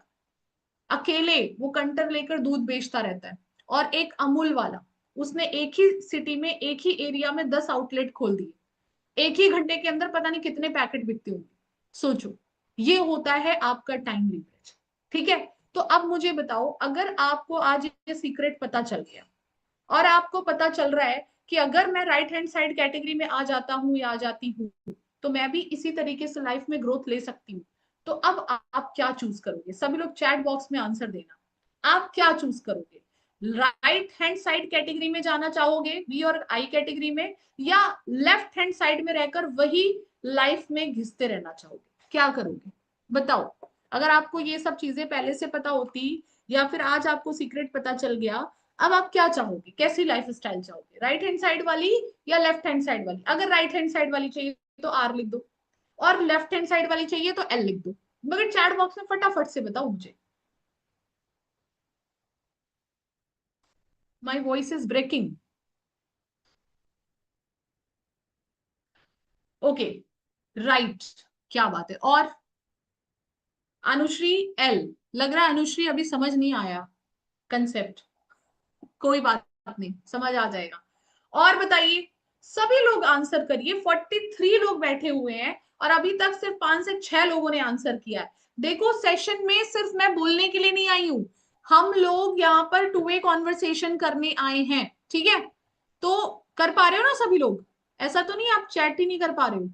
अकेले वो कंटर लेकर दूध बेचता रहता है, और एक अमूल वाला, उसने एक ही सिटी में एक ही एरिया में 10 आउटलेट खोल दिए, एक ही घंटे के अंदर पता नहीं कितने पैकेट बिकते होंगे। सोचो, ये होता है आपका टाइम लीवरेज। ठीक है, तो अब मुझे बताओ, अगर आपको आज ये सीक्रेट पता चल गया, और आपको पता चल रहा है कि अगर मैं राइट हैंड साइड कैटेगरी में आ जाता हूँ या आ जाती हूँ, तो मैं भी इसी तरीके से लाइफ में ग्रोथ ले सकती हूँ, तो अब आप क्या चूज करोगे? सभी लोग चैट बॉक्स में आंसर देना, आप क्या चूज करोगे? राइट हैंड साइड कैटेगरी में जाना चाहोगे, बी और आई कैटेगरी में, या लेफ्ट हैंड साइड में रहकर वही लाइफ में घिसते रहना चाहोगे? क्या करोगे बताओ? अगर आपको ये सब चीजें पहले से पता होती, या फिर आज आपको सीक्रेट पता चल गया, अब आप क्या चाहोगे, कैसी लाइफ स्टाइल चाहोगे, राइट हैंड साइड वाली या लेफ्ट हैंड साइड वाली? अगर राइट हैंड साइड वाली चाहिए तो आर लिख दो, और लेफ्ट हैंड साइड वाली चाहिए तो एल लिख दो, मगर चैट बॉक्स में फटाफट से बताओ मुझे। My voice is breaking. Okay, right, क्या बात है। और अनुश्री एल, लग रहा है अनुश्री अभी समझ नहीं आया कंसेप्ट, कोई बात नहीं, समझ आ जाएगा। और बताइए, सभी लोग आंसर करिए। 43 लोग बैठे हुए हैं और अभी तक सिर्फ 5 से 6 लोगों ने आंसर किया है। देखो सेशन में सिर्फ मैं बोलने के लिए नहीं आई हूं, हम लोग यहाँ पर टू वे कॉन्वर्सेशन करने आए हैं, ठीक है? तो कर पा रहे हो ना सभी लोग? ऐसा तो नहीं आप चैट ही नहीं कर पा रहे हो?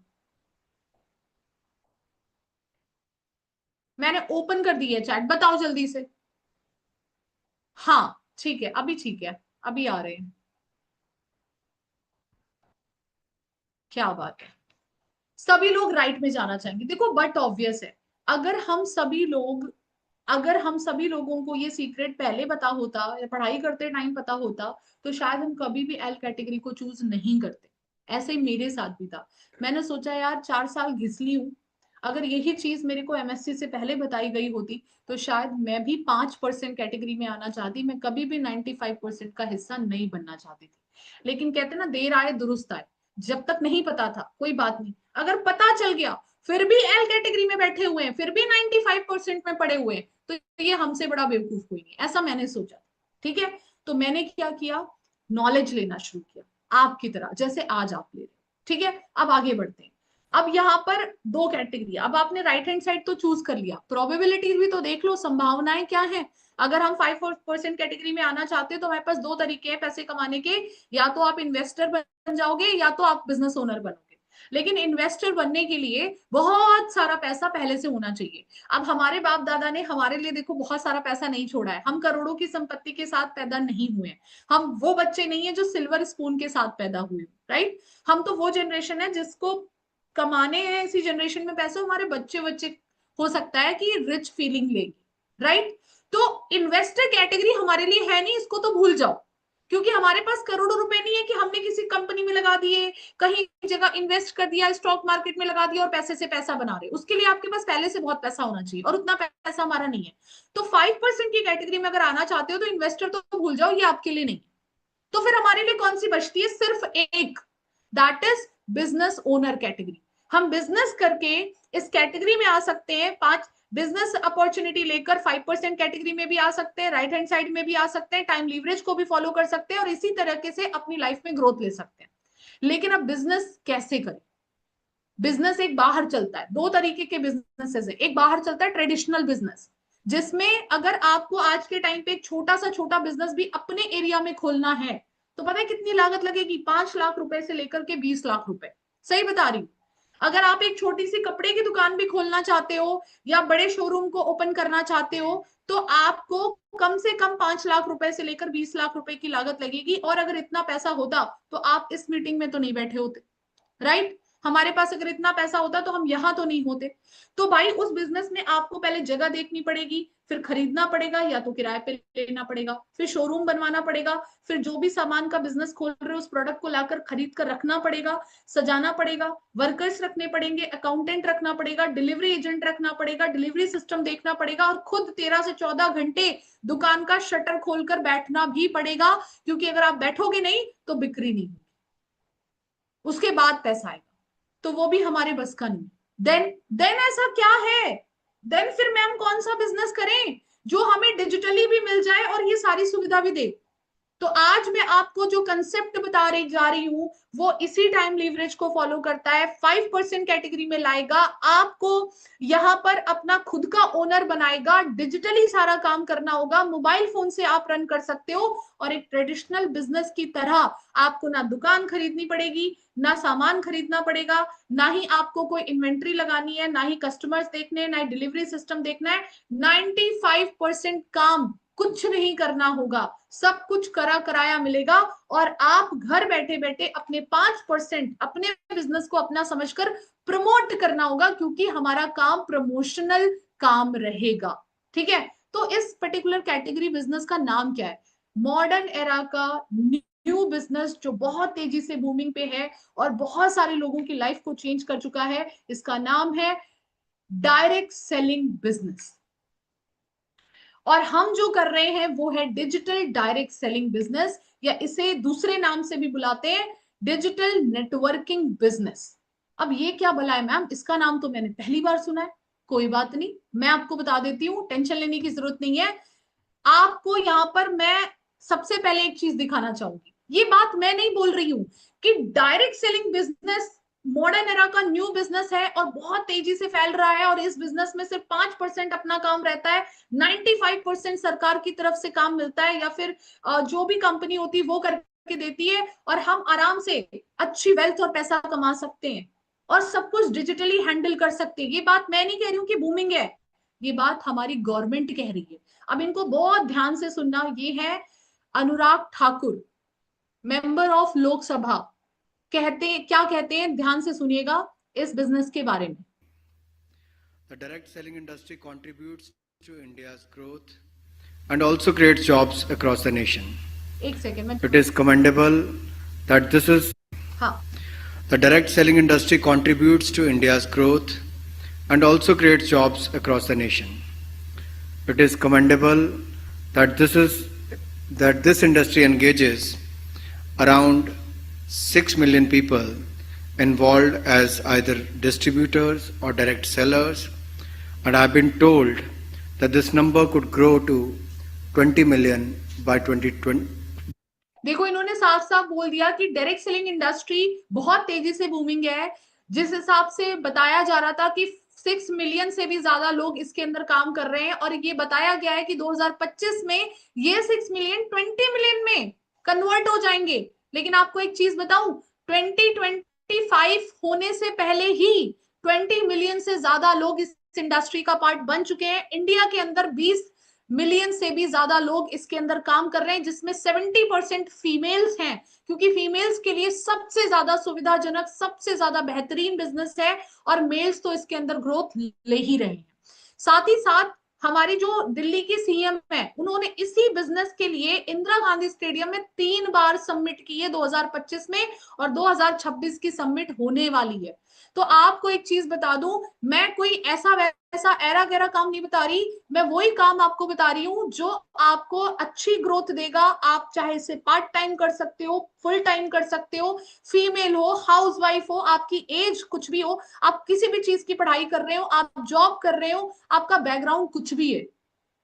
मैंने ओपन कर दी है चैट, बताओ जल्दी से। हाँ ठीक है, अभी ठीक है, अभी आ रहे हैं। क्या बात है, सभी लोग राइट में जाना चाहेंगे। देखो बट ऑब्वियस है, अगर हम सभी लोग, अगर हम सभी लोगों को ये सीक्रेट पहले पता होता या पढ़ाई करते टाइम पता होता, तो शायद हम कभी भी एल कैटेगरी को चूज नहीं करते। ऐसे ही मेरे साथ भी था। मैंने सोचा यार 4 साल घिस ली हूं, अगर यही चीज मेरे को एमएससी से पहले बताई गई होती तो शायद मैं भी 5% कैटेगरी में आना चाहती, मैं कभी भी 95% का हिस्सा नहीं बनना चाहती थी। लेकिन कहते ना, देर आए दुरुस्त आए। जब तक नहीं पता था कोई बात नहीं, अगर पता चल गया फिर भी एल कैटेगरी में बैठे हुए हैं, फिर भी 95% में पड़े हुए हैं, तो ये हमसे बड़ा बेवकूफ कोई नहीं, ऐसा मैंने सोचा। ठीक है, तो मैंने क्या किया, नॉलेज लेना शुरू किया, आपकी तरह जैसे आज आप ले रहे हो। ठीक है, अब आगे बढ़ते हैं। अब यहाँ पर दो कैटेगरी, अब आपने राइट हैंड साइड तो चूज कर लिया, प्रोबेबिलिटीज भी तो देख लो, संभावनाएं क्या है। अगर हम 5% कैटेगरी में आना चाहते हैं तो हमारे पास दो तरीके हैं पैसे कमाने के, या तो आप इन्वेस्टर बन जाओगे या तो आप बिजनेस ओनर बनोगे। लेकिन इन्वेस्टर बनने के लिए बहुत सारा पैसा पहले से होना चाहिए। अब हमारे बाप दादा ने हमारे लिए देखो बहुत सारा पैसा नहीं छोड़ा है, हम करोड़ों की संपत्ति के साथ पैदा नहीं हुए हैं। हम वो बच्चे नहीं है जो सिल्वर स्पून के साथ पैदा हुए, राइट? हम तो वो जनरेशन है जिसको कमाने हैं इसी जनरेशन में पैसे, हमारे बच्चे बच्चे हो सकता है कि रिच फीलिंग लेगी, राइट? तो इन्वेस्टर कैटेगरी हमारे लिए है नहीं, इसको तो भूल जाओ। क्योंकि हमारे पास करोड़ों रुपए नहीं है कि हमने किसी कंपनी में लगा दिए, कहीं जगह इन्वेस्ट कर दिया, स्टॉक मार्केट में लगा दिया और पैसे से पैसा बना रहे। उसके लिए आपके पास पहले से बहुत पैसा होना चाहिए और उतना पैसा हमारा नहीं है। तो 5% की कैटेगरी में अगर आना चाहते हो तो इन्वेस्टर तो भूल जाओ, ये आपके लिए नहीं। तो फिर हमारे लिए कौन सी बचती है, सिर्फ एक, that is business owner category. हम बिजनेस करके इस कैटेगरी में आ सकते हैं, पांच बिजनेस अपॉर्चुनिटी लेकर 5% कैटेगरी में भी आ सकते हैं, राइट हैंड साइड में भी आ सकते हैं, टाइम लीवरेज को भी फॉलो कर सकते हैं और इसी तरीके से अपनी लाइफ में ग्रोथ ले सकते हैं। लेकिन अब बिजनेस कैसे करें? बिजनेस एक बाहर चलता है, दो तरीके के बिजनेसेस है। एक बाहर चलता है ट्रेडिशनल बिजनेस, जिसमें अगर आपको आज के टाइम पे एक छोटा सा छोटा बिजनेस भी अपने एरिया में खोलना है तो पता है कितनी लागत लगेगी, 5 लाख रुपए से लेकर के 20 लाख रुपए। सही बता रही हूँ। अगर आप एक छोटी सी कपड़े की दुकान भी खोलना चाहते हो या बड़े शोरूम को ओपन करना चाहते हो तो आपको कम से कम 5 लाख रुपए से लेकर 20 लाख रुपए की लागत लगेगी। और अगर इतना पैसा होता तो आप इस मीटिंग में तो नहीं बैठे होते, राइट? हमारे पास अगर इतना पैसा होता तो हम यहां तो नहीं होते। तो भाई उस बिजनेस में आपको पहले जगह देखनी पड़ेगी, फिर खरीदना पड़ेगा या तो किराए पे लेना पड़ेगा, फिर शोरूम बनवाना पड़ेगा, फिर जो भी सामान का बिजनेस खोल रहे हो उस प्रोडक्ट को लाकर खरीद कर रखना पड़ेगा, सजाना पड़ेगा, वर्कर्स रखने पड़ेंगे, अकाउंटेंट रखना पड़ेगा, डिलीवरी एजेंट रखना पड़ेगा, डिलीवरी सिस्टम देखना पड़ेगा और खुद 13 से 14 घंटे दुकान का शटर खोलकर बैठना भी पड़ेगा। क्योंकि अगर आप बैठोगे नहीं तो बिक्री नहीं होगी, उसके बाद पैसा आएगा, तो वो भी हमारे बस का नहीं। देन ऐसा क्या है, देन फिर मैम कौन सा बिजनेस करें जो हमें डिजिटली भी मिल जाए और ये सारी सुविधा भी दे? तो आज मैं आपको जो कंसेप्ट बता रही जा रही हूं वो इसी टाइम लीवरेज को फॉलो करता है। 5% कैटेगरी में लाएगा आपको, यहां पर अपना खुद का ओनर बनाएगा, डिजिटली सारा काम करना होगा, मोबाइल फोन से आप रन कर सकते हो और एक ट्रेडिशनल बिजनेस की तरह आपको ना दुकान खरीदनी पड़ेगी, ना सामान खरीदना पड़ेगा, ना ही आपको कोई इन्वेंट्री लगानी है, ना ही कस्टमर्स देखने, ना ही डिलीवरी सिस्टम देखना है। 95% काम कुछ नहीं करना होगा, सब कुछ करा कराया मिलेगा और आप घर बैठे बैठे अपने 5% अपने बिजनेस को अपना समझकर प्रमोट करना होगा, क्योंकि हमारा काम प्रमोशनल काम रहेगा। ठीक है, तो इस पर्टिकुलर कैटेगरी बिजनेस का नाम क्या है? मॉडर्न एरा का न्यू बिजनेस जो बहुत तेजी से बूमिंग पे है और बहुत सारे लोगों की लाइफ को चेंज कर चुका है, इसका नाम है डायरेक्ट सेलिंग बिजनेस। और हम जो कर रहे हैं वो है डिजिटल डायरेक्ट सेलिंग बिजनेस, या इसे दूसरे नाम से भी बुलाते हैं डिजिटल नेटवर्किंग बिजनेस। अब ये क्या भला है मैम, इसका नाम तो मैंने पहली बार सुना है। कोई बात नहीं, मैं आपको बता देती हूँ, टेंशन लेने की जरूरत नहीं है। आपको यहाँ पर मैं सबसे पहले एक चीज दिखाना चाहूंगी। ये बात मैं नहीं बोल रही हूं कि direct selling business modern era का न्यू बिजनेस है और बहुत तेजी से फैल रहा है, और इस बिजनेस में सिर्फ 5% अपना काम रहता है, 95% सरकार की तरफ से काम मिलता है, या फिर जो भी कंपनी होती है वो करके देती है, और हम आराम से अच्छी वेल्थ और पैसा कमा सकते हैं और सब कुछ डिजिटली हैंडल कर सकते हैं। ये बात मैं नहीं कह रही हूँ कि बूमिंग है, ये बात हमारी गवर्नमेंट कह रही है। अब इनको बहुत ध्यान से सुनना। ये है अनुराग ठाकुर, मेंबर ऑफ लोकसभा, क्या कहते हैं, ध्यान से सुनिएगा इस बिजनेस के बारे में। The direct selling industry contributes to India's growth and also creates jobs across the nation. एक सेकेंड में, It is commendable that this is हाँ, the direct selling industry contributes to India's growth and also creates jobs across the nation. It is commendable that this industry engages around 6 million people involved as either distributors or direct sellers, and I have been told that this number could grow to 20 million by 2020. देखो इन्होंने साफ साफ बोल दिया कि direct selling industry बहुत तेजी से बूमिंग है। जिस हिसाब से बताया जा रहा था कि 6 मिलियन से भी ज्यादा लोग इसके अंदर काम कर रहे हैं, और ये बताया गया है कि 2025 में ये 6 मिलियन 20 मिलियन में कन्वर्ट हो जाएंगे। लेकिन आपको एक चीज बताऊं, 2025 होने से पहले ही 20 मिलियन से ज्यादा लोग इस इंडस्ट्री का पार्ट बन चुके हैं। इंडिया के अंदर 20 मिलियन से भी ज्यादा लोग इसके अंदर काम कर रहे हैं, जिसमें 70% फीमेल्स हैं, क्योंकि फीमेल्स के लिए सबसे ज्यादा सुविधाजनक, सबसे ज्यादा बेहतरीन बिजनेस है, और मेल्स तो इसके अंदर ग्रोथ ले ही रहे हैं। साथ ही साथ हमारी जो दिल्ली की सीएम है, उन्होंने इसी बिजनेस के लिए इंदिरा गांधी स्टेडियम में 3 बार सबमिट की है 2025 में, और 2026 की सबमिट होने वाली है। तो आपको एक चीज बता दूं, मैं कोई ऐसा वैसा एरा गैरा काम नहीं बता रही, मैं वही काम आपको बता रही हूँ जो आपको अच्छी ग्रोथ देगा। आप चाहे इसे पार्ट टाइम कर सकते हो, फुल टाइम कर सकते हो, फीमेल हो, हाउस वाइफ हो, आपकी एज कुछ भी हो, आप किसी भी चीज की पढ़ाई कर रहे हो, आप जॉब कर रहे हो, आपका बैकग्राउंड कुछ भी है,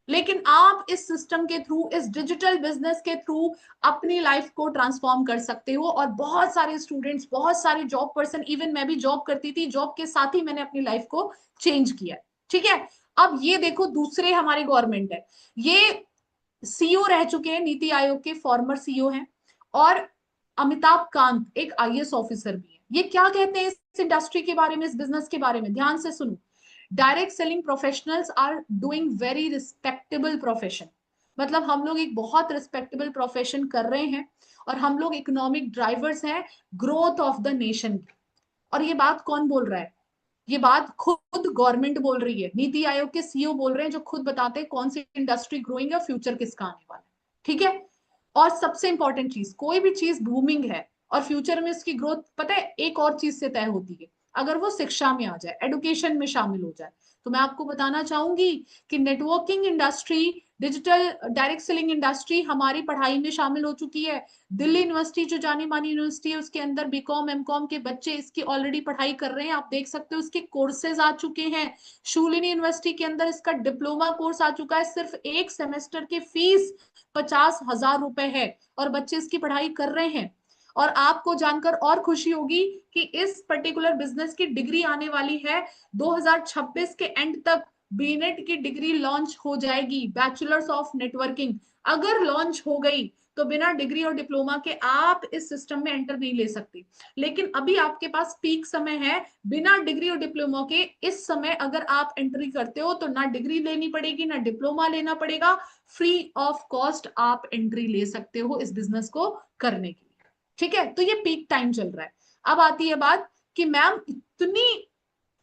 लेकिन आप इस सिस्टम के थ्रू, इस डिजिटल बिजनेस के थ्रू अपनी लाइफ को ट्रांसफॉर्म कर सकते हो। और बहुत सारे स्टूडेंट्स, बहुत सारे जॉब पर्सन, इवन मैं भी जॉब करती थी, जॉब के साथ ही मैंने अपनी लाइफ को चेंज किया। ठीक है, अब ये देखो दूसरे हमारी गवर्नमेंट है, ये सीईओ रह चुके हैं, नीति आयोग के फॉर्मर सीईओ हैं, और अमिताभ कांत एक आईएएस ऑफिसर भी है। ये क्या कहते हैं इस इंडस्ट्री के बारे में, इस बिजनेस के बारे में, ध्यान से सुनो। Direct selling professionals are doing very respectable profession, मतलब हम लोग एक बहुत रिस्पेक्टेबल प्रोफेशन कर रहे हैं, और हम लोग इकोनॉमिक ड्राइवर्स हैं ग्रोथ ऑफ द नेशन। और ये बात कौन बोल रहा है? ये बात खुद गवर्नमेंट बोल रही है, नीति आयोग के सीईओ बोल रहे हैं, जो खुद बताते हैं कौन सी इंडस्ट्री ग्रोइंग है, फ्यूचर किसका आने वाला है। ठीक है, और सबसे इंपॉर्टेंट चीज, कोई भी चीज बूमिंग है और फ्यूचर में इसकी ग्रोथ पता है एक और चीज से तय होती है, अगर वो शिक्षा में आ जाए, एडुकेशन में शामिल हो जाए। तो मैं आपको बताना चाहूंगी कि networking industry, digital direct selling industry हमारी पढ़ाई में शामिल हो चुकी है। दिल्ली यूनिवर्सिटी जो जानी मानी यूनिवर्सिटी है, उसके अंदर बीकॉम एमकॉम के बच्चे इसकी ऑलरेडी पढ़ाई कर रहे हैं, आप देख सकते हो उसके कोर्सेज आ चुके हैं। शूलिनी यूनिवर्सिटी के अंदर इसका डिप्लोमा कोर्स आ चुका है, सिर्फ एक सेमेस्टर की फीस 50,000 रुपए है, और बच्चे इसकी पढ़ाई कर रहे हैं। और आपको जानकर और खुशी होगी कि इस पर्टिकुलर बिजनेस की डिग्री आने वाली है 2026 के एंड तक। बीनेट की डिग्री लॉन्च हो जाएगी, बैचलर्स ऑफ नेटवर्किंग। अगर लॉन्च हो गई तो बिना डिग्री और डिप्लोमा के आप इस सिस्टम में एंटर नहीं ले सकते। लेकिन अभी आपके पास पीक समय है, बिना डिग्री और डिप्लोमा के इस समय अगर आप एंट्री करते हो तो ना डिग्री लेनी पड़ेगी, ना डिप्लोमा लेना पड़ेगा, फ्री ऑफ कॉस्ट आप एंट्री ले सकते हो इस बिजनेस को करने के लिए। ठीक है, तो ये पीक टाइम चल रहा है। अब आती है बात कि मैम इतनी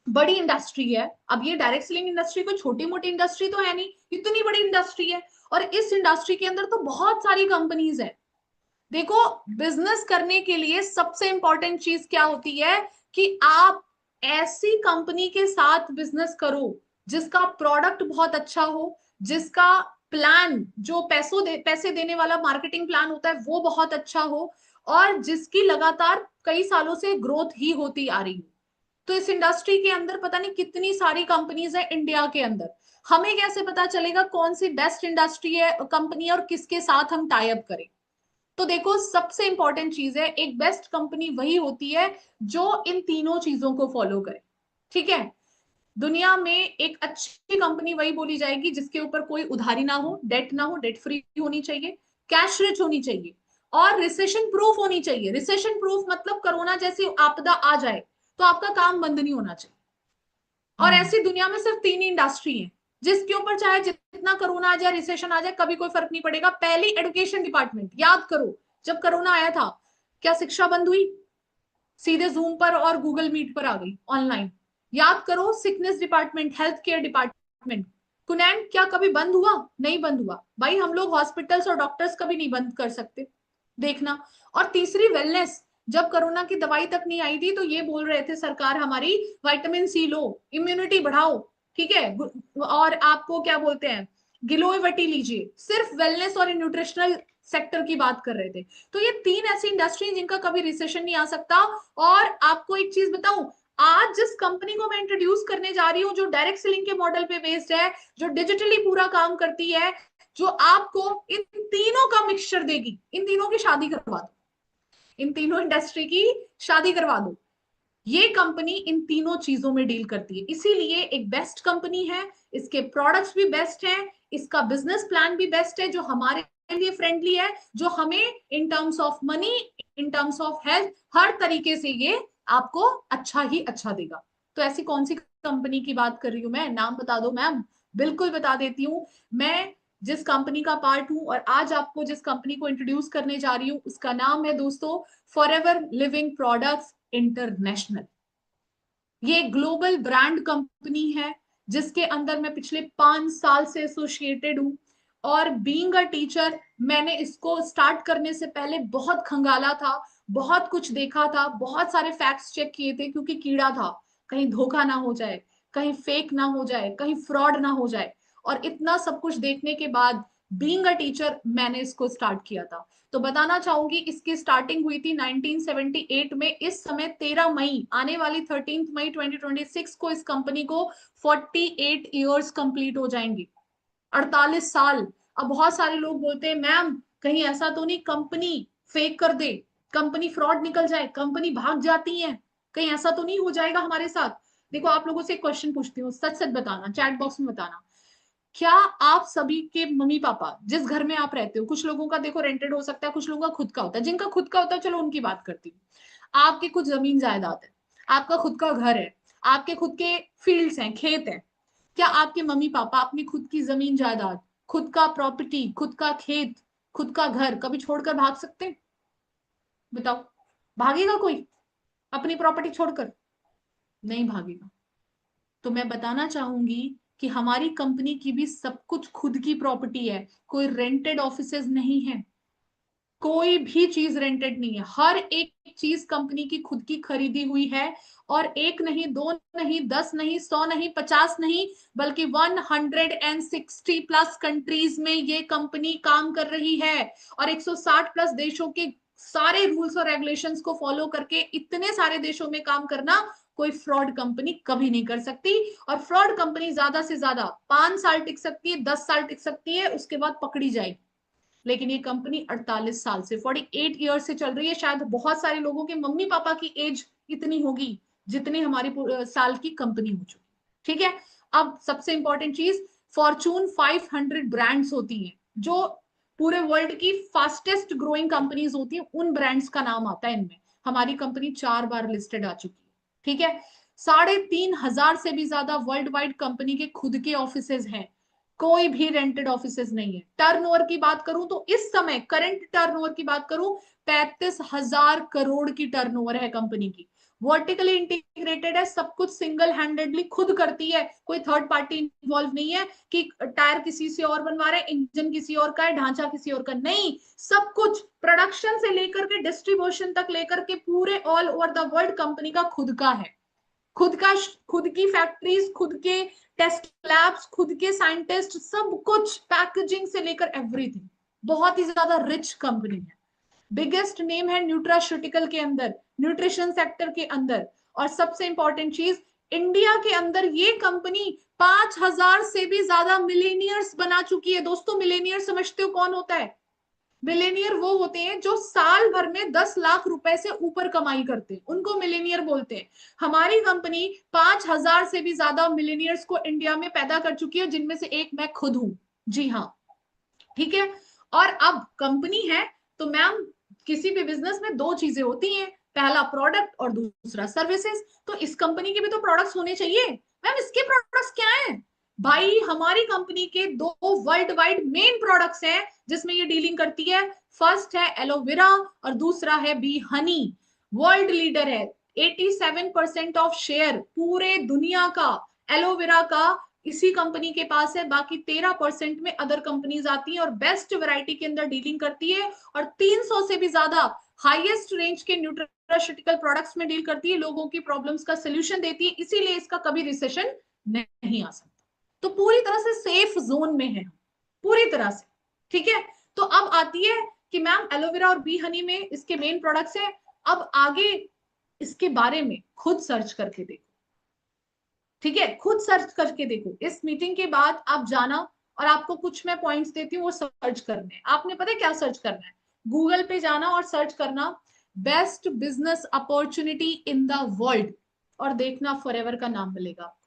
बड़ी इंडस्ट्री है, अब ये डायरेक्ट सेलिंग इंडस्ट्री कोई छोटी मोटी इंडस्ट्री तो है नहीं, इतनी बड़ी इंडस्ट्री है, और इस इंडस्ट्री के अंदर तो बहुत सारी कंपनीज है। देखो, बिजनेस करने के लिए सबसे इंपॉर्टेंट चीज क्या होती है कि आप ऐसी कंपनी के साथ बिजनेस करो जिसका प्रोडक्ट बहुत अच्छा हो, जिसका प्लान, जो पैसे देने वाला मार्केटिंग प्लान होता है वो बहुत अच्छा हो, और जिसकी लगातार कई सालों से ग्रोथ ही होती आ रही है। तो इस इंडस्ट्री के अंदर पता नहीं कितनी सारी कंपनीज है इंडिया के अंदर। हमें कैसे पता चलेगा कौन सी बेस्ट इंडस्ट्री है, कंपनी है, और किसके साथ हम टाई अप करें? तो देखो सबसे इंपॉर्टेंट चीज है, एक बेस्ट कंपनी वही होती है जो इन तीनों चीजों को फॉलो करे। ठीक है, दुनिया में एक अच्छी कंपनी वही बोली जाएगी जिसके ऊपर कोई उधारी ना हो, डेट ना हो, डेट फ्री होनी चाहिए, कैश रिच होनी चाहिए और रिसेशन प्रूफ होनी चाहिए। रिसेशन प्रूफ मतलब कोरोना जैसी आपदा आ जाए तो आपका काम बंद नहीं होना चाहिए। और हम्म। ऐसी दुनिया में सिर्फ तीन ही इंडस्ट्री है जिसके ऊपर चाहे जितना कोरोना आ जाए, रिसेशन आ जाए, कभी कोई फर्क नहीं पड़ेगा। पहली एजुकेशन डिपार्टमेंट, याद करो जब कोरोना आया था क्या शिक्षा बंद हुई? सीधे जूम पर और गूगल मीट पर आ गई ऑनलाइन। याद करो sickness department, health care department, कुनैन क्या कभी बंद हुआ? नहीं बंद हुआ भाई। हम लोग हॉस्पिटल्स और डॉक्टर्स कभी नहीं बंद कर सकते, देखना। और तीसरी वेलनेस, जब कोरोना की दवाई तक नहीं आई थी तो ये बोल रहे थे सरकार हमारी, विटामिन सी लो, इम्यूनिटी बढ़ाओ, ठीक है, और आपको क्या बोलते हैं, गिलोयवटी लीजिए। सिर्फ वेलनेस और न्यूट्रिशनल सेक्टर की बात कर रहे थे। तो ये तीन ऐसी इंडस्ट्री जिनका कभी रिसेशन नहीं आ सकता। और आपको एक चीज बताऊं, आज जिस कंपनी को मैं इंट्रोड्यूस करने जा रही हूँ जो डायरेक्ट सेलिंग के मॉडल पे बेस्ड है, जो डिजिटली पूरा काम करती है, जो आपको इन तीनों का मिक्सचर देगी, इन तीनों की शादी करवा दो, इन तीनों इंडस्ट्री की शादी करवा दो। ये कंपनी इन तीनों चीजों में डील करती है, इसीलिए एक बेस्ट कंपनी है। इसके प्रोडक्ट्स भी बेस्ट हैं, इसका बिजनेस प्लान भी बेस्ट है जो हमारे लिए फ्रेंडली है, जो हमें in terms of money, in terms of health, हर तरीके से ये आपको अच्छा ही अच्छा देगा। तो ऐसी कौन सी कंपनी की बात कर रही हूँ मैं? नाम बता दो मैम। बिल्कुल बता देती हूँ। मैं जिस कंपनी का पार्ट हूं और आज आपको जिस कंपनी को इंट्रोड्यूस करने जा रही हूँ उसका नाम है दोस्तों फॉरएवर लिविंग प्रोडक्ट्स इंटरनेशनल। ये ग्लोबल ब्रांड कंपनी है जिसके अंदर मैं पिछले 5 साल से एसोसिएटेड हूँ। और बीइंग अ टीचर, मैंने इसको स्टार्ट करने से पहले बहुत खंगाला था, बहुत कुछ देखा था, बहुत सारे फैक्ट्स चेक किए थे, क्योंकि कीड़ा था, कहीं धोखा ना हो जाए, कहीं फेक ना हो जाए, कहीं फ्रॉड ना हो जाए। और इतना सब कुछ देखने के बाद बीइंग अ टीचर मैंने इसको स्टार्ट किया था। तो बताना चाहूंगी इसकी स्टार्टिंग हुई थी 1978 में। इस समय 13 मई, आने वाली 13 मई 2026 को इस कंपनी को 48 ईयर्स कंप्लीट हो जाएंगे, 48 साल। अब बहुत सारे लोग बोलते हैं मैम कहीं ऐसा तो नहीं कंपनी फेक कर दे, कंपनी फ्रॉड निकल जाए, कंपनी भाग जाती है, कहीं ऐसा तो नहीं हो जाएगा हमारे साथ? देखो आप लोगों से एक क्वेश्चन पूछती हूँ, सच सच बताना, चैट बॉक्स में बताना। क्या आप सभी के मम्मी पापा जिस घर में आप रहते हो, कुछ लोगों का देखो रेंटेड हो सकता है, कुछ लोगों का खुद का होता है, जिनका खुद का होता है चलो उनकी बात करती हूँ। आपके कुछ जमीन जायदाद है, आपका खुद का घर है, आपके खुद के फील्ड्स हैं, खेत हैं। क्या आपके मम्मी पापा अपनी खुद की जमीन जायदाद, खुद का प्रॉपर्टी, खुद का खेत, खुद का घर कभी छोड़कर भाग सकते हैं? बताओ, भागेगा कोई अपनी प्रॉपर्टी छोड़कर? नहीं भागेगा। तो मैं बताना चाहूंगी कि हमारी कंपनी की भी सब कुछ खुद की प्रॉपर्टी है, कोई रेंटेड ऑफिसेज नहीं है, कोई भी चीज रेंटेड नहीं है। हर एक चीज कंपनी की खुद की खरीदी हुई है। और एक नहीं, दो नहीं, 10 नहीं, 100 नहीं, 50 नहीं, बल्कि 160 प्लस कंट्रीज में ये कंपनी काम कर रही है। और 160 प्लस देशों के सारे रूल्स और रेगुलेशंस को फॉलो करके इतने सारे देशों में काम करना कोई फ्रॉड कंपनी कभी नहीं कर सकती। और फ्रॉड कंपनी ज्यादा से ज्यादा 5 साल टिक सकती है, 10 साल टिक सकती है, उसके बाद पकड़ी जाएगी। लेकिन ये कंपनी 48 साल से, 48 ईयर से चल रही है। शायद बहुत सारे लोगों के मम्मी पापा की एज इतनी होगी जितनी हमारी साल की कंपनी हो चुकी। ठीक है, अब सबसे इंपॉर्टेंट चीज, फॉर्चून 500 ब्रांड्स होती हैं जो पूरे वर्ल्ड की फास्टेस्ट ग्रोइंग कंपनीज होती हैं, उन ब्रांड्स का नाम आता है इनमें। हमारी कंपनी 4 बार लिस्टेड आ चुकी है। ठीक है, 3,500 से भी ज्यादा वर्ल्ड वाइड कंपनी के खुद के ऑफिसेज हैं, कोई भी रेंटेड ऑफिसेज नहीं है। टर्नओवर की बात करूं तो इस समय करंट टर्नओवर की बात करूं, 35,000 करोड़ की टर्नओवर है कंपनी की। वर्टिकली इंटीग्रेटेड है, सब कुछ सिंगल हैंडेडली खुद करती है, कोई थर्ड पार्टी इन्वॉल्व नहीं है कि टायर किसी से और बनवा रहे हैं, इंजन किसी और का है, ढांचा किसी और का नहीं। सब कुछ प्रोडक्शन से लेकर के डिस्ट्रीब्यूशन तक लेकर के पूरे all over the world company का खुद का है। खुद का, खुद की फैक्ट्रीज, खुद के टेस्ट लैब्स, खुद के साइंटिस्ट, सब कुछ, पैकेजिंग से लेकर एवरीथिंग। बहुत ही ज्यादा रिच कंपनी है। बिगेस्ट नेम है न्यूट्रास्यूटिकल के अंदर, न्यूट्रिशन सेक्टर के अंदर। और सबसे इंपॉर्टेंट चीज, इंडिया के अंदर ये कंपनी 5,000 से भी ज्यादा मिलेनियर्स बना चुकी है। दोस्तों मिलेनियर समझते हो कौन होता है? मिलेनियर वो होते हैं जो साल भर में 10 लाख रुपए से ऊपर कमाई करते हैं, उनको मिलेनियर बोलते हैं। हमारी कंपनी 5,000 से भी ज्यादा मिलेनियर्स को इंडिया में पैदा कर चुकी है, जिनमें से एक मैं खुद हूं। जी हाँ, ठीक है। और अब कंपनी है तो मैम, किसी भी बिजनेस में दो चीजें होती हैं, पहला प्रोडक्ट और दूसरा सर्विसेज। तो इस कंपनी के भी तो प्रोडक्ट्स होने चाहिए। मैम इसके प्रोडक्ट्स क्या हैं? भाई हमारी कंपनी के दो वर्ल्ड वाइड मेन प्रोडक्ट्स हैं जिसमें ये डीलिंग करती है। फर्स्ट है एलोवेरा और दूसरा है बी हनी। वर्ल्ड लीडर है, 87% ऑफ शेयर पूरे दुनिया का एलोवेरा का इसी कंपनी के पास है। बाकी 13% में अदर कंपनीज आती हैं और बेस्ट वैरायटी के अंदर डीलिंग करती है, और 300 से भी ज्यादा हाईएस्ट रेंज के न्यूट्रास्यूटिकल प्रोडक्ट्स में डील करती है, लोगों की प्रॉब्लम्स का सोल्यूशन देती है, इसीलिए इसका कभी रिसेशन नहीं आ सकता। तो पूरी तरह से सेफ जोन में है, पूरी तरह से। ठीक है, तो अब आती है कि मैम एलोवेरा और बी हनी में इसके मेन प्रोडक्ट्स हैं। अब आगे इसके बारे में खुद सर्च करके देखो। ठीक है, खुद सर्च करके देखो। इस मीटिंग के बाद आप जाना, और आपको कुछ मैं पॉइंट्स देती हूँ, वो सर्च करने हैं। आपने पता है क्या सर्च करना है? गूगल पे जाना और सर्च करना best business opportunity in the world, और देखना फॉरएवर का नाम मिलेगा आपको।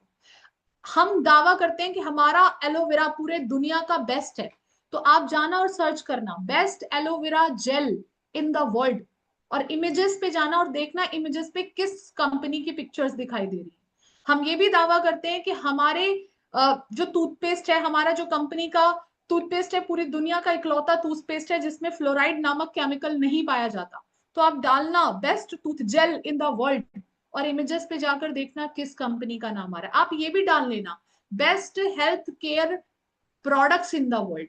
हम दावा करते हैं कि हमारा एलोवेरा पूरे दुनिया का बेस्ट है। तो आप जाना और सर्च करना best aloe vera gel in the world, और इमेजेस पे जाना और देखना इमेजेस पे किस कंपनी की पिक्चर्स दिखाई दे रही है। हम ये भी दावा करते हैं कि हमारे जो टूथपेस्ट है, हमारा जो कंपनी का टूथपेस्ट है, पूरी दुनिया का इकलौता टूथपेस्ट है जिसमें फ्लोराइड नामक केमिकल नहीं पाया जाता। तो आप डालना best tooth gel in the world, और इमेजेस पे जाकर देखना किस कंपनी का नाम आ रहा है। आप ये भी डाल लेना best health care products in the world,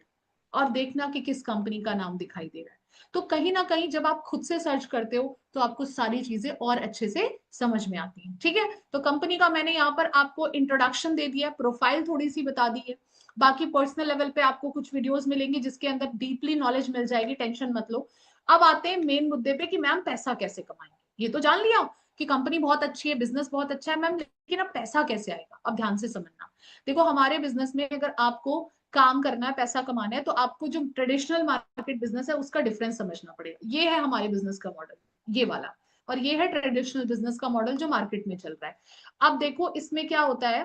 और देखना कि किस कंपनी का नाम दिखाई दे रहा है। तो कहीं ना कहीं जब आप खुद से सर्च करते हो तो आपको सारी चीजें और अच्छे से समझ में आती हैं। ठीक है, तो कंपनी का मैंने यहाँ पर आपको इंट्रोडक्शन दे दिया, प्रोफाइल थोड़ी सी बता दी है। बाकी पर्सनल लेवल पे आपको कुछ वीडियोस मिलेंगी जिसके अंदर डीपली नॉलेज मिल जाएगी, टेंशन मत लो। अब आते हैं मेन मुद्दे पे कि मैम पैसा कैसे कमाएंगे। ये तो जान लिया कि कंपनी बहुत अच्छी है, बिजनेस बहुत अच्छा है मैम, लेकिन अब पैसा कैसे आएगा? अब ध्यान से समझना। देखो हमारे बिजनेस में अगर आपको काम करना है, पैसा कमाना है, तो आपको जो ट्रेडिशनल मार्केट बिजनेस है उसका डिफरेंस समझना पड़ेगा। ये है हमारे बिजनेस का मॉडल, ये वाला, और ये है ट्रेडिशनल बिजनेस का मॉडल जो मार्केट में चल रहा है। अब देखो इसमें क्या होता है।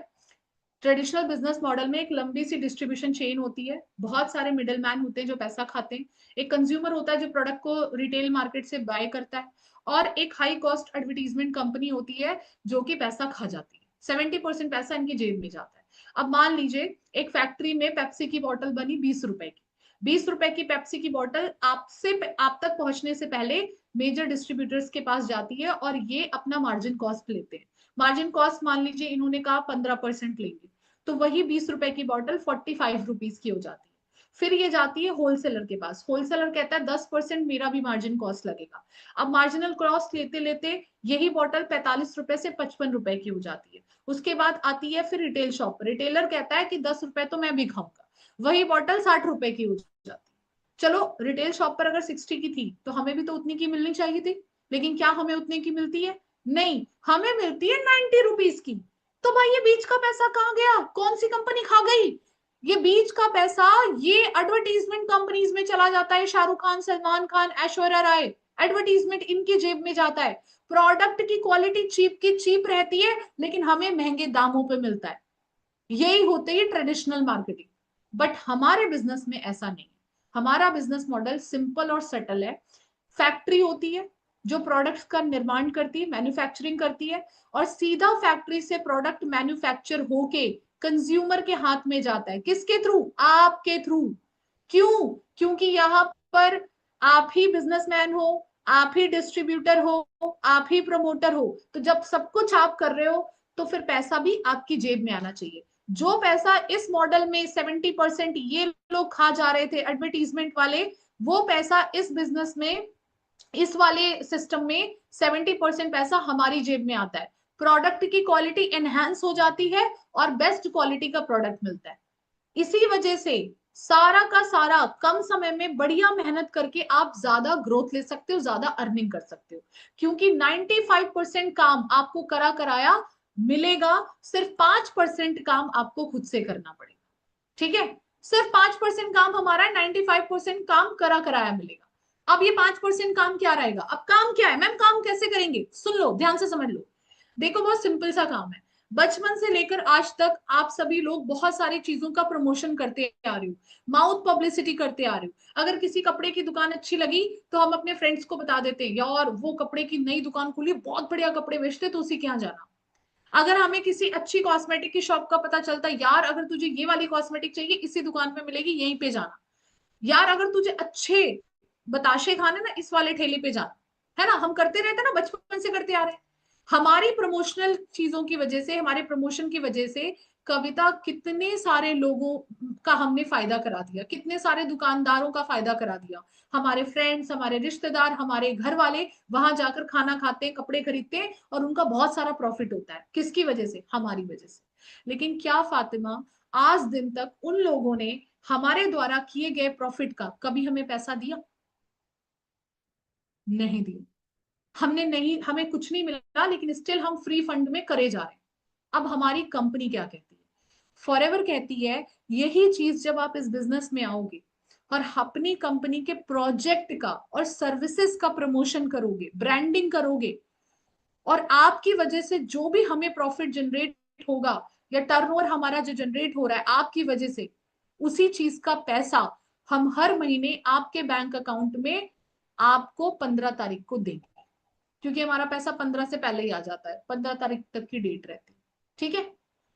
ट्रेडिशनल बिजनेस मॉडल में एक लंबी सी डिस्ट्रीब्यूशन चेन होती है, बहुत सारे मिडिल मैन होते हैं जो पैसा खाते हैं, एक कंज्यूमर होता है जो प्रोडक्ट को रिटेल मार्केट से बाय करता है, और एक हाई कॉस्ट एडवर्टीजमेंट कंपनी होती है जो कि पैसा खा जाती है। 70% पैसा इनकी जेब में जाता है। अब मान लीजिए एक फैक्ट्री में पेप्सी की बोतल बनी 20 रुपए की। 20 रुपए की पेप्सी की बोतल आप तक पहुंचने से पहले मेजर डिस्ट्रीब्यूटर्स के पास जाती है, और ये अपना मार्जिन कॉस्ट लेते हैं। मार्जिन कॉस्ट मान लीजिए इन्होंने कहा 15% लेंगे, तो वही 20 रुपए की बॉटल 45 रुपीज की हो जाती है। फिर ये जाती है होलसेलर के पास, होलसेलर कहता है 10% मेरा भी मार्जिन कॉस्ट लगेगा। अब मार्जिनल कॉस्ट लेते लेते यही बॉटल 45 रुपए से 55 रुपए की हो जाती है। उसके बाद आती है फिर रिटेल शॉप, रिटेलर कहता है कि 10 रुपए तो मैं भी खाऊंगा, वही बॉटल 60 रुपए की हो जाती है। चलो रिटेल शॉप पर अगर 60 की थी तो हमें भी तो उतनी की मिलनी चाहिए थी, लेकिन क्या हमें उतने की मिलती है? नहीं, हमें मिलती है 90 रुपीज की। तो भाई ये बीच का पैसा कहाँ गया? कौन सी कंपनी खा गई? ये बीच का पैसा ये एडवर्टीजमेंट कंपनीज में चला जाता है। शाहरुख खान, सलमान खान, ऐश्वर्या राय, एडवर्टीजमेंट इनकी जेब में जाता है। प्रोडक्ट की क्वालिटी चीप की चीप रहती है, लेकिन हमें महंगे दामों पे मिलता है। यही होती है ट्रेडिशनल मार्केटिंग। बट हमारे बिजनेस में ऐसा नहीं है। हमारा बिजनेस मॉडल सिंपल और सटल है। फैक्ट्री होती है जो प्रोडक्ट्स का निर्माण करती है, मैन्युफैक्चरिंग करती है, और सीधा फैक्ट्री से प्रोडक्ट मैन्युफैक्चर होके कंज्यूमर के हाथ में जाता है। किसके थ्रू? आपके थ्रू। क्यों? क्योंकि यहाँ पर आप ही बिजनेसमैन हो, आप ही डिस्ट्रीब्यूटर हो, आप ही प्रमोटर हो। तो जब सब कुछ आप कर रहे हो तो फिर पैसा भी आपकी जेब में आना चाहिए। जो पैसा इस मॉडल में 70% ये लोग खा जा रहे थे एडवर्टीजमेंट वाले, वो पैसा इस बिजनेस में, इस वाले सिस्टम में 70% पैसा हमारी जेब में आता है। प्रोडक्ट की क्वालिटी एनहांस हो जाती है और बेस्ट क्वालिटी का प्रोडक्ट मिलता है। इसी वजह से सारा का सारा कम समय में बढ़िया मेहनत करके आप ज्यादा ग्रोथ ले सकते हो, ज्यादा अर्निंग कर सकते हो, क्योंकि 95% काम आपको करा कराया मिलेगा, सिर्फ 5% काम आपको खुद से करना पड़ेगा। ठीक है, सिर्फ 5% काम हमारा है, 95% काम करा कराया मिलेगा। अब ये 5% काम क्या रहेगा? अब काम क्या है मैम, काम कैसे करेंगे? सुन लो, ध्यान से समझ लो। देखो बहुत सिंपल सा काम है। बचपन से लेकर आज तक आप सभी लोग बहुत सारी चीजों का प्रमोशन करते आ रहे हो, माउथ पब्लिसिटी करते आ रहे हो। अगर किसी कपड़े की दुकान अच्छी लगी तो हम अपने फ्रेंड्स को बता देते हैं, यार वो कपड़े की नई दुकान खुली, बहुत बढ़िया कपड़े बेचते, तो उसी के यहाँ जाना। अगर हमें किसी अच्छी कॉस्मेटिक की शॉप का पता चलता, यार अगर तुझे ये वाली कॉस्मेटिक चाहिए इसी दुकान में मिलेगी, यहीं पे जाना। यार अगर तुझे अच्छे बताशे खाने ना, इस वाले ठेले पे जाना। है ना, हम करते रहते ना, बचपन से करते आ रहे हैं। हमारी प्रमोशनल चीजों की वजह से, हमारे प्रमोशन की वजह से कविता कितने सारे लोगों का हमने फायदा करा दिया, कितने सारे दुकानदारों का फायदा करा दिया। हमारे फ्रेंड्स, हमारे रिश्तेदार, हमारे घर वाले वहां जाकर खाना खाते हैं, कपड़े खरीदते हैं, और उनका बहुत सारा प्रॉफिट होता है। किसकी वजह से? हमारी वजह से। लेकिन क्या फातिमा, आज दिन तक उन लोगों ने हमारे द्वारा किए गए प्रॉफिट का कभी हमें पैसा दिया? नहीं दिया। हमने नहीं, हमें कुछ नहीं मिला, लेकिन स्टिल हम फ्री फंड में करे जा रहे हैं। अब हमारी कंपनी क्या कहती है? फॉरएवर कहती है, यही चीज जब आप इस बिजनेस में आओगे और अपनी कंपनी के प्रोजेक्ट का और सर्विसेज का प्रमोशन करोगे, ब्रांडिंग करोगे, और आपकी वजह से जो भी हमें प्रॉफिट जनरेट होगा या टर्नओवर हमारा जो जनरेट हो रहा है आपकी वजह से, उसी चीज का पैसा हम हर महीने आपके बैंक अकाउंट में आपको 15 तारीख को देंगे। क्योंकि हमारा पैसा 15 से पहले ही आ जाता है, 15 तारीख तक की डेट रहती है। ठीक है।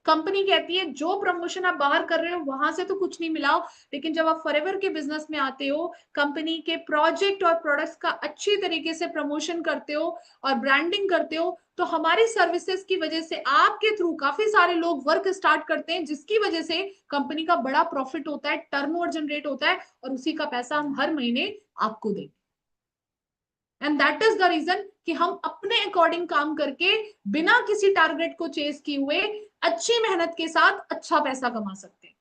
कंपनी कहती है जो प्रमोशन आप बाहर कर रहे हो वहां से तो कुछ नहीं मिलाओ, लेकिन जब आप फॉरएवर के बिजनेस में आते हो, कंपनी के प्रोजेक्ट और प्रोडक्ट्स का अच्छी तरीके से प्रमोशन करते हो और ब्रांडिंग करते हो, तो हमारी सर्विसेज की वजह से आपके थ्रू काफी सारे लोग वर्क स्टार्ट करते हैं, जिसकी वजह से कंपनी का बड़ा प्रॉफिट होता है, टर्नओवर जनरेट होता है, और उसी का पैसा हम हर महीने आपको देंगे। And that is the reason कि हम अपने अकॉर्डिंग काम करके, बिना किसी टारगेट को चेस किए हुए, अच्छी मेहनत के साथ अच्छा पैसा कमा सकते हैं।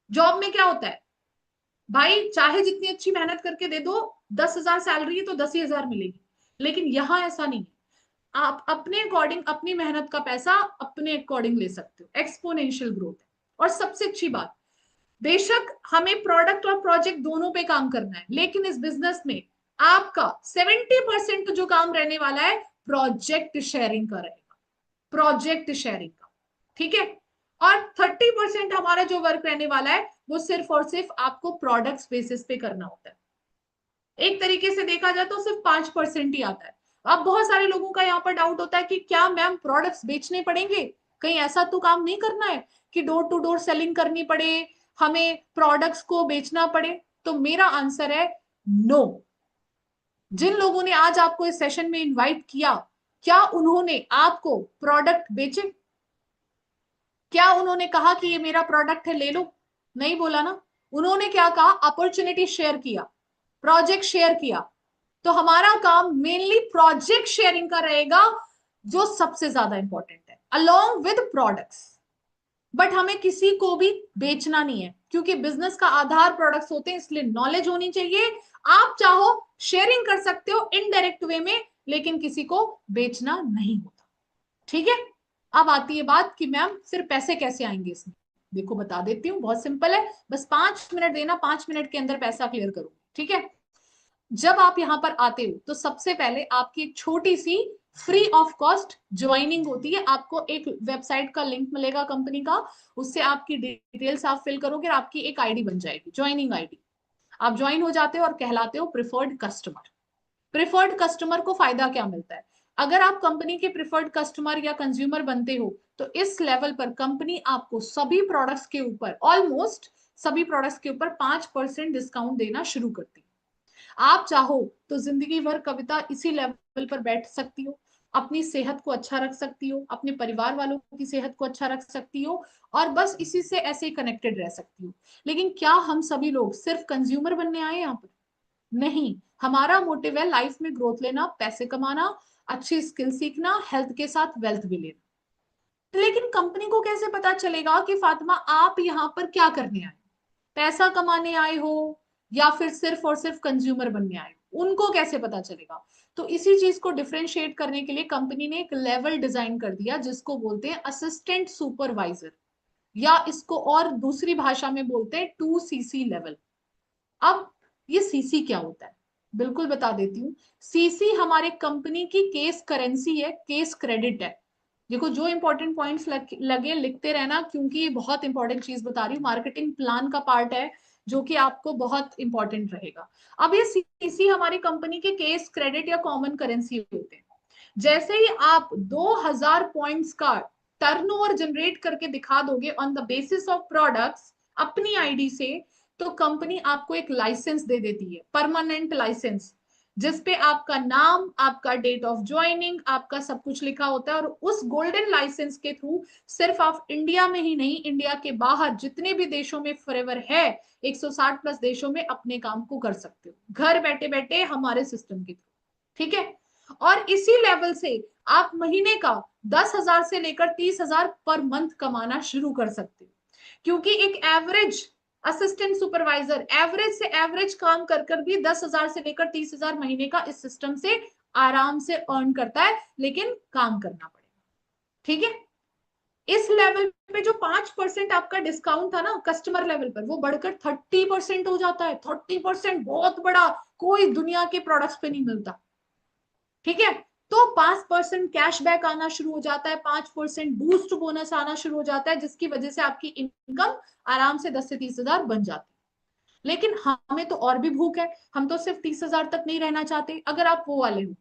जॉब में क्या होता है भाई, चाहे जितनी अच्छी मेहनत करके दे दो, 10,000 सैलरी है तो 10,000 मिलेगी। लेकिन यहां ऐसा नहीं है। आप अपने अकॉर्डिंग अपनी मेहनत का पैसा अपने अकॉर्डिंग ले सकते हो, एक्सपोनेंशियल ग्रोथ है। और सबसे अच्छी बात, बेशक हमें प्रोडक्ट और प्रोजेक्ट दोनों पे काम करना है, लेकिन इस बिजनेस में आपका 70% जो काम रहने वाला है प्रोजेक्ट शेयरिंग का रहेगा, प्रोजेक्ट शेयरिंग का। ठीक है। और 30% हमारा जो वर्क रहने वाला है वो सिर्फ और सिर्फ आपको प्रोडक्ट्स बेसिस पे करना होता है। एक तरीके से देखा जाए तो सिर्फ 5% ही आता है। अब बहुत सारे लोगों का यहाँ पर डाउट होता है कि क्या मैम प्रोडक्ट्स बेचने पड़ेंगे, कहीं ऐसा तो काम नहीं करना है कि डोर टू डोर सेलिंग करनी पड़े, हमें प्रोडक्ट्स को बेचना पड़े? तो मेरा आंसर है नो। जिन लोगों ने आज आपको इस सेशन में इनवाइट किया, क्या उन्होंने आपको प्रोडक्ट बेचे? क्या उन्होंने कहा कि ये मेरा प्रोडक्ट है ले लो? नहीं बोला ना। उन्होंने क्या कहा? अपॉर्चुनिटी शेयर किया, प्रोजेक्ट शेयर किया। तो हमारा काम मेनली प्रोजेक्ट शेयरिंग का रहेगा, जो सबसे ज्यादा इंपॉर्टेंट है, अलोंग विद प्रोडक्ट्स। बट हमें किसी को भी बेचना नहीं है, क्योंकि बिजनेस का आधार प्रोडक्ट्स होते हैं, इसलिए नॉलेज होनी चाहिए। आप चाहो शेयरिंग कर सकते हो इनडायरेक्ट वे में, लेकिन किसी को बेचना नहीं होता। ठीक है। अब आती है बात कि मैम फिर पैसे कैसे आएंगे इसमें। देखो बता देती हूँ, बहुत सिंपल है, बस 5 मिनट देना, 5 मिनट के अंदर पैसा क्लियर करो। ठीक है। जब आप यहां पर आते हो तो सबसे पहले आपकी एक छोटी सी फ्री ऑफ कॉस्ट ज्वाइनिंग होती है। आपको एक वेबसाइट का लिंक मिलेगा कंपनी का, उससे आपकी डिटेल्स आप फिल करोगे और आपकी एक आईडी बन जाएगी, ज्वाइनिंग आईडी। आप ज्वाइन हो जाते हो और कहलाते हो प्रिफर्ड कस्टमर। प्रिफर्ड कस्टमर को फायदा क्या मिलता है? अगर आप कंपनी के प्रिफर्ड कस्टमर या कंज्यूमर बनते हो, तो इस लेवल पर कंपनी आपको सभी प्रोडक्ट्स के ऊपर, ऑलमोस्ट सभी प्रोडक्ट्स के ऊपर 5% डिस्काउंट देना शुरू करती है। आप चाहो तो जिंदगी भर कविता इसी लेवल पर बैठ सकती हो, अपनी सेहत को अच्छा रख सकती हो, अपने परिवार वालों की सेहत को अच्छा रख सकती हो, और बस इसी से ऐसे कनेक्टेड रह सकती हो। लेकिन क्या हम सभी लोग सिर्फ कंज्यूमर बनने आए यहाँ पर? नहीं। हमारा मोटिव है लाइफ में ग्रोथ लेना, पैसे कमाना, अच्छी स्किल सीखना, हेल्थ के साथ वेल्थ भी लेना। लेकिन कंपनी को कैसे पता चलेगा कि फातिमा आप यहाँ पर क्या करने आए? पैसा कमाने आए हो या फिर सिर्फ और सिर्फ कंज्यूमर बनने आए हो? उनको कैसे पता चलेगा? तो इसी चीज को डिफरेंशिएट करने के लिए कंपनी ने एक लेवल डिजाइन कर दिया, जिसको बोलते हैं असिस्टेंट सुपरवाइजर, या इसको और दूसरी भाषा में बोलते हैं 2cc लेवल। अब ये सीसी क्या होता है, बिल्कुल बता देती हूँ। सीसी हमारे कंपनी की केस करेंसी है, केस क्रेडिट है। देखो जो इंपॉर्टेंट पॉइंट्स लगे लिखते रहना, क्योंकि ये बहुत इंपॉर्टेंट चीज बता रही हूँ, मार्केटिंग प्लान का पार्ट है जो कि आपको बहुत इंपॉर्टेंट रहेगा। अब ये सीसी हमारी कंपनी के केस क्रेडिट या कॉमन करेंसी होते हैं। जैसे ही आप 2000 पॉइंट्स का टर्नओवर जनरेट करके दिखा दोगे on the basis of products अपनी आईडी से, तो कंपनी आपको एक लाइसेंस दे देती है, परमानेंट लाइसेंस, जिसपे आपका नाम, आपका डेट ऑफ ज्वाइनिंग, आपका सब कुछ लिखा होता है। और उस गोल्डन लाइसेंस के थ्रू सिर्फ आप इंडिया में ही नहीं, इंडिया के बाहर जितने भी देशों में फॉरएवर है, 160 प्लस देशों में अपने काम को कर सकते हो घर बैठे बैठे हमारे सिस्टम के थ्रू। ठीक है। और इसी लेवल से आप महीने का 10,000 से लेकर 30,000 पर मंथ कमाना शुरू कर सकते हो, क्योंकि एक एवरेज असिस्टेंट सुपरवाइजर एवरेज से एवरेज काम कर कर भी 10,000 से लेकर 30,000 महीने का इस सिस्टम से आराम से अर्न करता है, लेकिन काम करना पड़ेगा। ठीक है। इस लेवल पे जो 5% आपका डिस्काउंट था ना कस्टमर लेवल पर, वो बढ़कर 30% हो जाता है। 30% बहुत बड़ा, कोई दुनिया के प्रोडक्ट्स पे नहीं मिलता। ठीक है। तो 5% कैशबैक आना शुरू हो जाता है, 5% बूस्ट बोनस आना शुरू हो जाता है, जिसकी वजह से आपकी इनकम आराम से 10 से 30,000 बन जाती है। लेकिन हमें तो और भी भूख है, हम तो सिर्फ 30,000 तक नहीं रहना चाहते। अगर आप वो वाले हो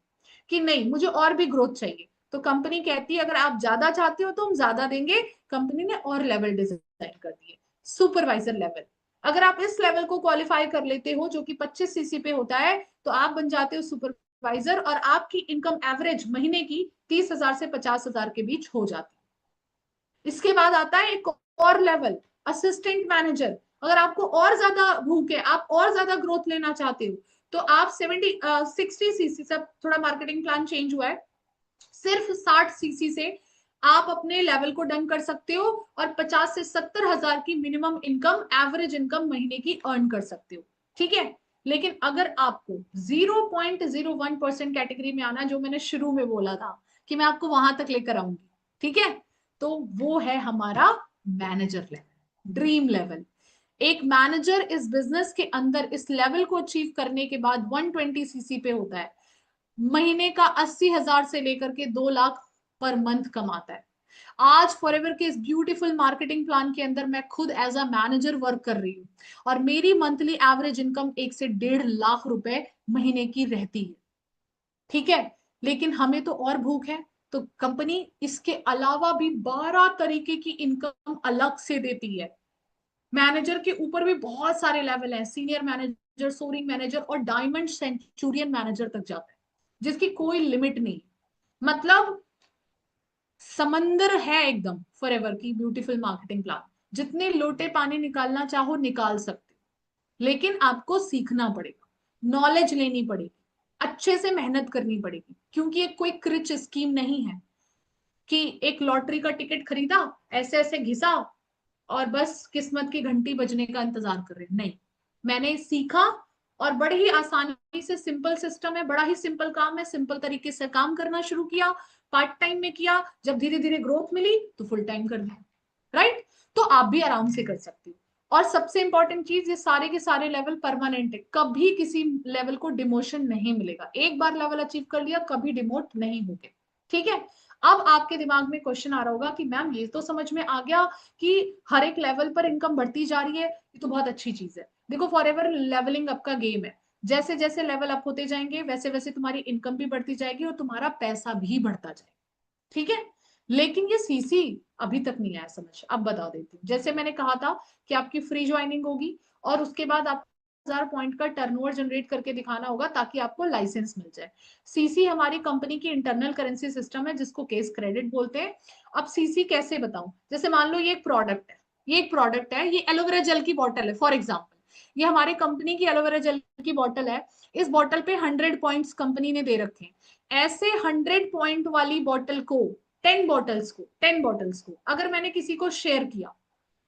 कि नहीं मुझे और भी ग्रोथ चाहिए, तो कंपनी कहती है अगर आप ज्यादा चाहते हो तो हम ज्यादा देंगे। कंपनी ने और लेवल डिजाइन कर दिए, सुपरवाइजर लेवल। अगर आप इस लेवल को क्वालिफाई कर लेते हो जो कि 25cc पे होता है, तो आप बन जाते हो सुपरवाइजर, और आपकी इनकम एवरेज महीने की 30,000 से 50,000 के बीच हो जाती है। इसके बाद आता है एक और लेवल, असिस्टेंट मैनेजर। अगर आपको और ज्यादा भूख है, आप और ज्यादा ग्रोथ लेना चाहते हो, तो आप 60cc से, थोड़ा मार्केटिंग प्लान चेंज हुआ है, सिर्फ 60cc से आप अपने लेवल को डन कर सकते हो, और 50 से 70,000 की मिनिमम इनकम, एवरेज इनकम महीने की अर्न कर सकते हो। ठीक है। लेकिन अगर आपको 0.01% कैटेगरी में आना, जो मैंने शुरू में बोला था कि मैं आपको वहां तक लेकर आऊंगी, ठीक है, तो वो है हमारा मैनेजर लेवल, ड्रीम लेवल। एक मैनेजर इस बिजनेस के अंदर इस लेवल को अचीव करने के बाद 120cc पे होता है, महीने का 80,000 से लेकर के 2 लाख पर मंथ कमाता है। आज फॉरएवर के इस ब्यूटीफुल मार्केटिंग प्लान के अंदर मैं खुद एज अ मैनेजर वर्क कर रही हूँ, और मेरी मंथली एवरेज इनकम 1 से 1.5 लाख रुपए महीने की रहती है। ठीक है। लेकिन हमें तो और भूख है, तो कंपनी इसके अलावा भी 12 तरीके की इनकम अलग से देती है। मैनेजर के ऊपर भी बहुत सारे लेवल हैं, सीनियर मैनेजर, सोरिंग मैनेजर, और डायमंड सेंचुरियन मैनेजर तक जाता है, जिसकी कोई लिमिट नहीं। मतलब समंदर है एकदम फॉरएवर की ब्यूटीफुल मार्केटिंग प्लान। जितने लोटे पानी निकालना चाहो निकाल सकते हो, लेकिन आपको सीखना पड़ेगा, नॉलेज लेनी पड़ेगी, अच्छे से मेहनत करनी पड़ेगी, क्योंकि ये कोई क्रिच स्कीम नहीं है कि एक लॉटरी का टिकट खरीदा, ऐसे ऐसे घिसा और बस किस्मत की घंटी बजने का इंतजार कर रहे हैं। नहीं, मैंने सीखा, और बड़े ही आसानी से, सिंपल सिस्टम है, बड़ा ही सिंपल काम है, सिंपल तरीके से काम करना शुरू किया, पार्ट टाइम में किया, जब धीरे धीरे ग्रोथ मिली तो फुल टाइम कर दिया। राइट। तो आप भी आराम से कर सकते हो। और सबसे इंपॉर्टेंट चीज, ये सारे के सारे लेवल परमानेंट है, कभी किसी लेवल को डिमोशन नहीं मिलेगा। एक बार लेवल अचीव कर लिया, कभी डिमोट नहीं होगे। ठीक है। अब आपके दिमाग में क्वेश्चन आ रहा होगा कि मैम ये तो समझ में आ गया कि हर एक लेवल पर इनकम बढ़ती जा रही है, ये तो बहुत अच्छी चीज है। देखो फॉरएवर लेवलिंग अप का गेम है, जैसे जैसे लेवल अप होते जाएंगे वैसे वैसे तुम्हारी इनकम भी बढ़ती जाएगी और तुम्हारा पैसा भी बढ़ता जाएगा। ठीक है। लेकिन ये सीसी अभी तक नहीं आया समझ। अब बता देती हूँ, जैसे मैंने कहा था कि आपकी फ्री ज्वाइनिंग होगी, और उसके बाद आप 1,000 पॉइंट का टर्नओवर जनरेट करके दिखाना होगा ताकि आपको लाइसेंस मिल जाए। सीसी हमारी कंपनी की इंटरनल करेंसी सिस्टम है, जिसको केस क्रेडिट बोलते हैं। अब सीसी कैसे बताऊं, जैसे मान लो ये एक प्रोडक्ट है, ये एक प्रोडक्ट है, ये एलोवेरा जेल की बॉटल है फॉर एग्जाम्पल, ये हमारे कंपनी की एलोवेरा जेल की बॉटल है। इस बॉटल पे 100 पॉइंट्स कंपनी ने दे रखे हैं। ऐसे 100 पॉइंट वाली बॉटल को, 10 बॉटल्स को अगर मैंने किसी को शेयर किया,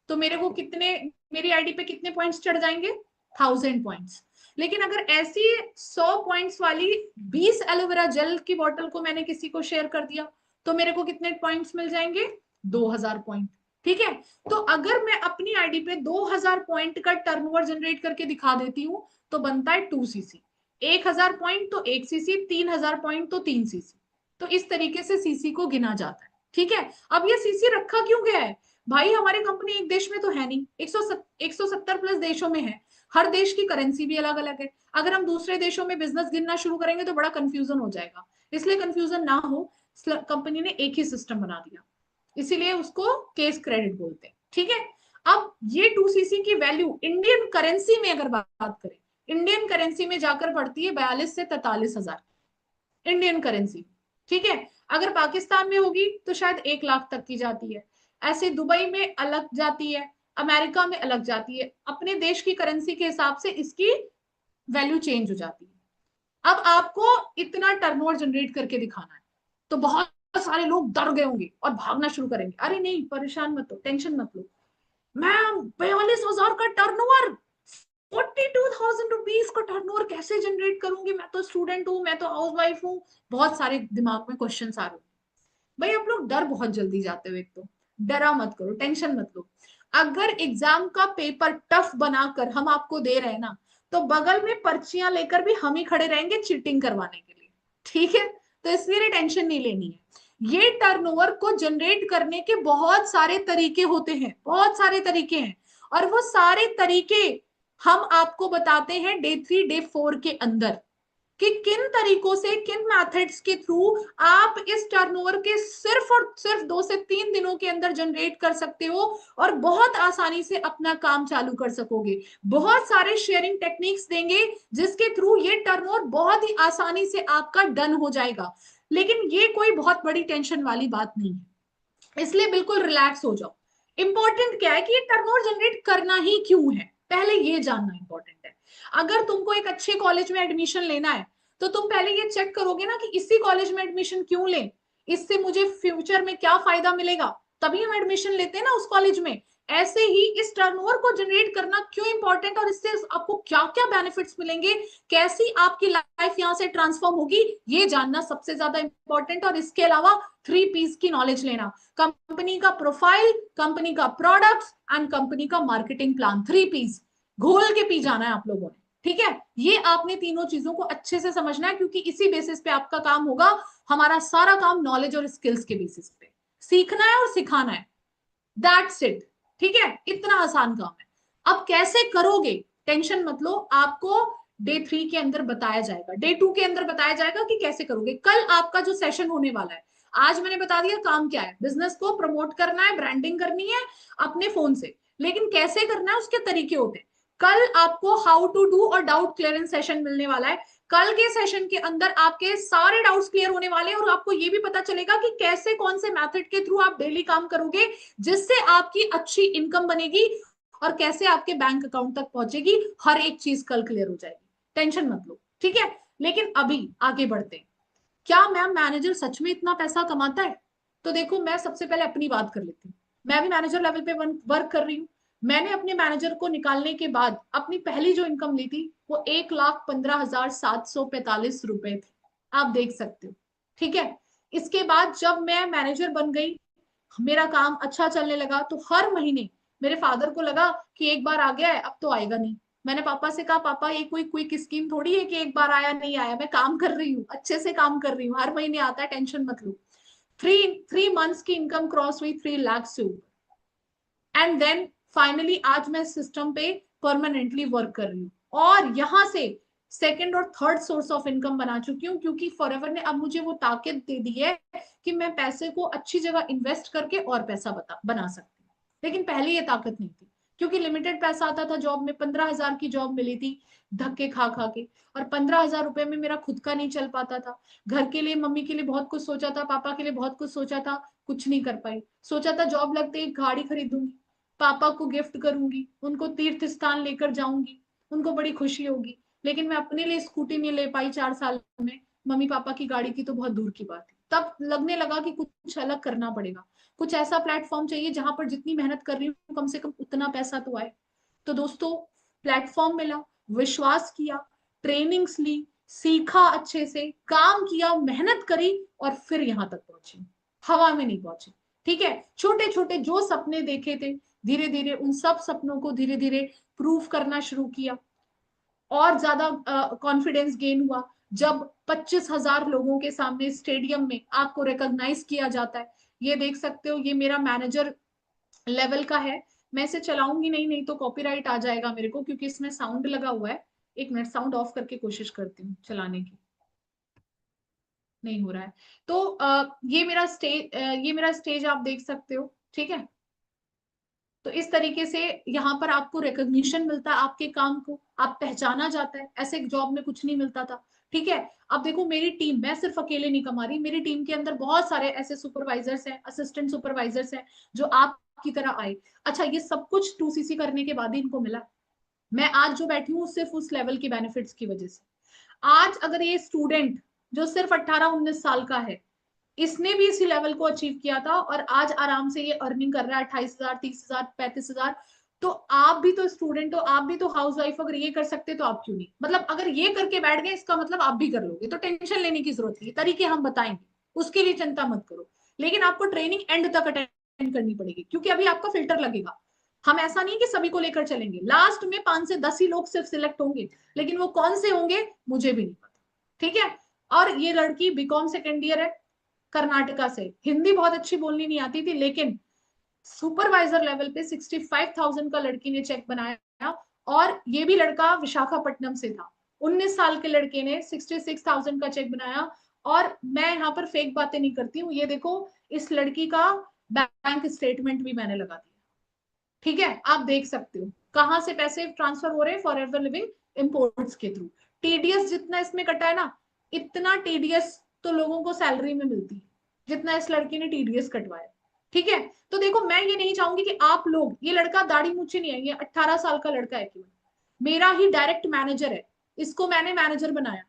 तो मेरे को कितने, मेरी आईडी पे कितने पॉइंट्स चढ़ जाएंगे, 1,000 पॉइंट्स। लेकिन अगर ऐसी 100 पॉइंट्स वाली 20 एलोवेरा जेल की बॉटल को मैंने किसी को शेयर कर दिया, तो मेरे को कितने पॉइंट्स मिल जाएंगे, 2,000 पॉइंट। ठीक है, तो अगर मैं अपनी आईडी पे 2000 पॉइंट का टर्नओवर जनरेट करके दिखा देती हूँ तो बनता है 2 सीसी। 1000 पॉइंट तो 1 सीसी, 3000 पॉइंट तो 3 सीसी। तो इस तरीके से सीसी को गिना जाता है। ठीक है, अब ये सीसी रखा क्यों गया है भाई? हमारी कंपनी एक देश में तो है नहीं, 170 प्लस देशों में है। हर देश की करेंसी भी अलग अलग है। अगर हम दूसरे देशों में बिजनेस गिनना शुरू करेंगे तो बड़ा कंफ्यूजन हो जाएगा। इसलिए कंफ्यूजन ना हो, कंपनी ने एक ही सिस्टम बना दिया, इसीलिए उसको केस क्रेडिट बोलते हैं। ठीक है, अब ये 2 सीसी की वैल्यू इंडियन करेंसी में अगर बात करें, इंडियन करेंसी में जाकर पड़ती है 42 से 43 हजार इंडियन करेंसी। ठीक है, अगर पाकिस्तान में होगी तो शायद 1 लाख तक की जाती है। ऐसे दुबई में अलग जाती है, अमेरिका में अलग जाती है, अपने देश की करेंसी के हिसाब से इसकी वैल्यू चेंज हो जाती है। अब आपको इतना टर्नओवर जनरेट करके दिखाना है, तो बहुत सारे लोग डर गए होंगे और भागना शुरू करेंगे। अरे नहीं, परेशान मत हो, टेंशन मत लो, मैं 42,000 का टर्नओवर, 42,000 रुपीज का टर्नओवर कैसे जनरेट करूंगी? मैं तो स्टूडेंट हूँ, मैं तो हाउस वाइफ हूँ। बहुत सारे दिमाग में क्वेश्चन आ रहे हैं। भाई आप लोग डर बहुत जल्दी जाते हो। एक तो डरा मत करो, टेंशन मत लो। अगर एग्जाम का पेपर टफ बनाकर हम आपको दे रहे हैं ना, तो बगल में पर्चियां लेकर भी हम ही खड़े रहेंगे चीटिंग करवाने के लिए। ठीक है, तो इसलिए टेंशन नहीं लेनी है। ये टर्नओवर को जनरेट करने के बहुत सारे तरीके होते हैं, बहुत सारे तरीके हैं, और वो सारे तरीके हम आपको बताते हैं डे 3 डे 4 के अंदर, कि किन तरीकों से, किन मेथड्स के थ्रू आप इस टर्नओवर के सिर्फ और सिर्फ 2 से 3 दिनों के अंदर जनरेट कर सकते हो और बहुत आसानी से अपना काम चालू कर सकोगे। बहुत सारे शेयरिंग टेक्निक्स देंगे जिसके थ्रू ये टर्नओवर बहुत ही आसानी से आपका डन हो जाएगा। लेकिन ये कोई बहुत बड़ी टेंशन वाली बात नहीं है, इसलिए बिल्कुल रिलैक्स हो जाओ। इंपॉर्टेंट क्या है कि ये टर्नओवर जनरेट करना ही क्यों है, पहले ये जानना इंपॉर्टेंट है। अगर तुमको एक अच्छे कॉलेज में एडमिशन लेना है तो तुम पहले ये चेक करोगे ना कि इसी कॉलेज में एडमिशन क्यों लें, इससे मुझे फ्यूचर में क्या फायदा मिलेगा, तभी हम एडमिशन लेते हैं ना उस कॉलेज में। ऐसे ही इस टर्नओवर को जनरेट करना क्यों इंपॉर्टेंट, और इससे आपको क्या क्या बेनिफिट्स मिलेंगे, कैसी आपकी लाइफ यहां से ट्रांसफॉर्म होगी, ये जानना सबसे ज्यादा इंपॉर्टेंट। और इसके अलावा 3 P's की नॉलेज लेना, कंपनी का प्रोफाइल, कंपनी का प्रोडक्ट्स एंड कंपनी का मार्केटिंग प्लान। 3 P's घोल के पी जाना है आप लोगों ने। ठीक है, ये आपने तीनों चीजों को अच्छे से समझना है, क्योंकि इसी बेसिस पे आपका काम होगा। हमारा सारा काम नॉलेज और स्किल्स के बेसिस पे, सीखना है और सिखाना है, दैट्स इट। ठीक है, इतना आसान काम है। अब कैसे करोगे, टेंशन मत लो, आपको डे 3 के अंदर बताया जाएगा, डे 2 के अंदर बताया जाएगा कि कैसे करोगे। कल आपका जो सेशन होने वाला है, आज मैंने बता दिया काम क्या है, बिजनेस को प्रमोट करना है, ब्रांडिंग करनी है अपने फोन से, लेकिन कैसे करना है उसके तरीके होते हैं। कल आपको हाउ टू डू और डाउट क्लियरेंस सेशन मिलने वाला है। कल के सेशन के अंदर आपके सारे डाउट्स क्लियर होने वाले हैं, और आपको ये भी पता चलेगा कि कैसे, कौन से मेथड के थ्रू आप डेली काम करोगे जिससे आपकी अच्छी इनकम बनेगी, और कैसे आपके बैंक अकाउंट तक पहुंचेगी। हर एक चीज कल क्लियर हो जाएगी, टेंशन मत लो। ठीक है, लेकिन अभी आगे बढ़ते हैं। क्या मैम मैनेजर सच में इतना पैसा कमाता है? तो देखो, मैं सबसे पहले अपनी बात कर लेती हूँ। मैं भी मैनेजर लेवल पे वर्क कर रही हूँ। मैंने अपने मैनेजर को निकालने के बाद अपनी पहली जो इनकम ली थी वो 1,15,745 रुपए थी, आप देख सकते हो। ठीक है, इसके बाद जब मैं मैनेजर बन गई, मेरा काम अच्छा चलने लगा, तो हर महीने मेरे फादर को लगा कि एक बार आ गया है अब तो आएगा नहीं। मैंने पापा से कहा, पापा ये कोई क्विक स्कीम थोड़ी है कि एक बार आया नहीं आया, मैं काम कर रही हूँ, अच्छे से काम कर रही हूँ, हर महीने आता है, टेंशन मत लो। 3 मंथ्स की इनकम क्रॉस हुई 3 लाख से ऊपर। एंड देन फाइनली आज मैं सिस्टम पे परमानेंटली वर्क कर रही हूँ, और यहां से सेकंड और थर्ड सोर्स ऑफ इनकम बना चुकी हूँ, क्योंकि फॉरएवर ने अब मुझे वो ताकत दे दी है कि मैं पैसे को अच्छी जगह इन्वेस्ट करके और पैसा बना सकती हूँ। लेकिन पहले ये ताकत नहीं थी, क्योंकि लिमिटेड पैसा आता था जॉब में। 15,000 की जॉब मिली थी धक्के खा खा के, और 15,000 रुपए में मेरा खुद का नहीं चल पाता था। घर के लिए, मम्मी के लिए बहुत कुछ सोचा था, पापा के लिए बहुत कुछ सोचा था, कुछ नहीं कर पाई। सोचा था जॉब लगते ही गाड़ी खरीदूंगी, पापा को गिफ्ट करूंगी, उनको तीर्थ स्थान लेकर जाऊंगी, उनको बड़ी खुशी होगी। लेकिन मैं अपने लिए स्कूटी नहीं ले पाई 4 साल में, मम्मी पापा की गाड़ी की तो बहुत दूर की बात है। तब लगने लगा कि कुछ अलग करना पड़ेगा, कुछ ऐसा प्लेटफॉर्म चाहिए जहां पर जितनी मेहनत कर रही हूँ कम से कम उतना पैसा तो आए। तो दोस्तों, प्लेटफॉर्म मिला, विश्वास किया, ट्रेनिंग्स ली, सीखा, अच्छे से काम किया, मेहनत करी, और फिर यहां तक पहुंची, हवा में नहीं पहुंची। ठीक है, छोटे छोटे जो सपने देखे थे, धीरे धीरे उन सब सपनों को धीरे धीरे प्रूफ करना शुरू किया, और ज्यादा कॉन्फिडेंस गेन हुआ जब 25,000 लोगों के सामने स्टेडियम में आपको रिकॉग्नाइज किया जाता है। ये देख सकते हो, ये मेरा मैनेजर लेवल का है। मैं इसे चलाऊंगी नहीं, नहीं तो कॉपीराइट आ जाएगा मेरे को, क्योंकि इसमें साउंड लगा हुआ है। एक मिनट, साउंड ऑफ करके कोशिश करती हूँ चलाने की। नहीं हो रहा है। तो ये मेरा स्टेज आप देख सकते हो, ठीक है। तो इस तरीके से यहाँ पर आपको रिकॉग्निशन मिलता है, आपके काम को आप पहचाना जाता है। ऐसे जॉब में कुछ नहीं मिलता था, ठीक है। अब देखो मेरी टीम, मैं सिर्फ अकेले नहीं कमा रही, मेरी टीम के अंदर बहुत सारे ऐसे सुपरवाइजर्स हैं, असिस्टेंट सुपरवाइजर्स हैं, जो आपकी तरह आए। अच्छा, ये सब कुछ 2CC करने के बाद ही इनको मिला। मैं आज जो बैठी हूँ सिर्फ उस लेवल के बेनिफिट्स की वजह से। आज अगर ये स्टूडेंट जो सिर्फ 18-19 साल का है, इसने भी इसी लेवल को अचीव किया था, और आज आराम से ये अर्निंग कर रहा है 28,000, 30,000, 35,000। तो आप भी तो स्टूडेंट हो, आप भी तो हाउस वाइफ, अगर ये कर सकते तो आप क्यों नहीं? मतलब अगर ये करके बैठ गए, इसका मतलब आप भी कर लोगे। तो टेंशन लेने की जरूरत नहीं, तरीके हम बताएंगे, उसके लिए चिंता मत करो। लेकिन आपको ट्रेनिंग एंड तक अटेंड करनी पड़ेगी, क्योंकि अभी आपका फिल्टर लगेगा। हम ऐसा नहीं कि सभी को लेकर चलेंगे, लास्ट में 5 से 10 ही लोग सिर्फ सिलेक्ट होंगे, लेकिन वो कौन से होंगे मुझे भी नहीं पता, ठीक है। और ये लड़की बीकॉम सेकेंड ईयर है, कर्नाटका से, हिंदी बहुत अच्छी बोलनी नहीं आती थी, लेकिन सुपरवाइजर लेवल पे 65,000 का लड़की ने चेक बनाया। और ये भी लड़का विशाखापट्टनम से था। 19 साल के लड़के ने 66,000 का चेक बनाया। और मैं यहाँ पर फेक बातें नहीं करती हूँ, ये देखो, इस लड़की का बैंक स्टेटमेंट भी मैंने लगा दिया, ठीक है। आप देख सकते हो कहाँ से पैसे ट्रांसफर हो रहे हैं, फॉर एवर लिविंग इम्पोर्ट्स के थ्रू। टीडीएस जितना इसमें कटा है ना, इतना टीडीएस तो लोगों को सैलरी में मिलती है जितना इस लड़की ने टीडीएस कटवाया, ठीक है। तो देखो, मैं ये नहीं चाहूंगी कि आप लोग, ये लड़का दाढ़ी मूछे नहीं है, ये 18 साल का लड़का है केवल, मेरा ही डायरेक्ट मैनेजर है, इसको मैंने मैनेजर बनाया,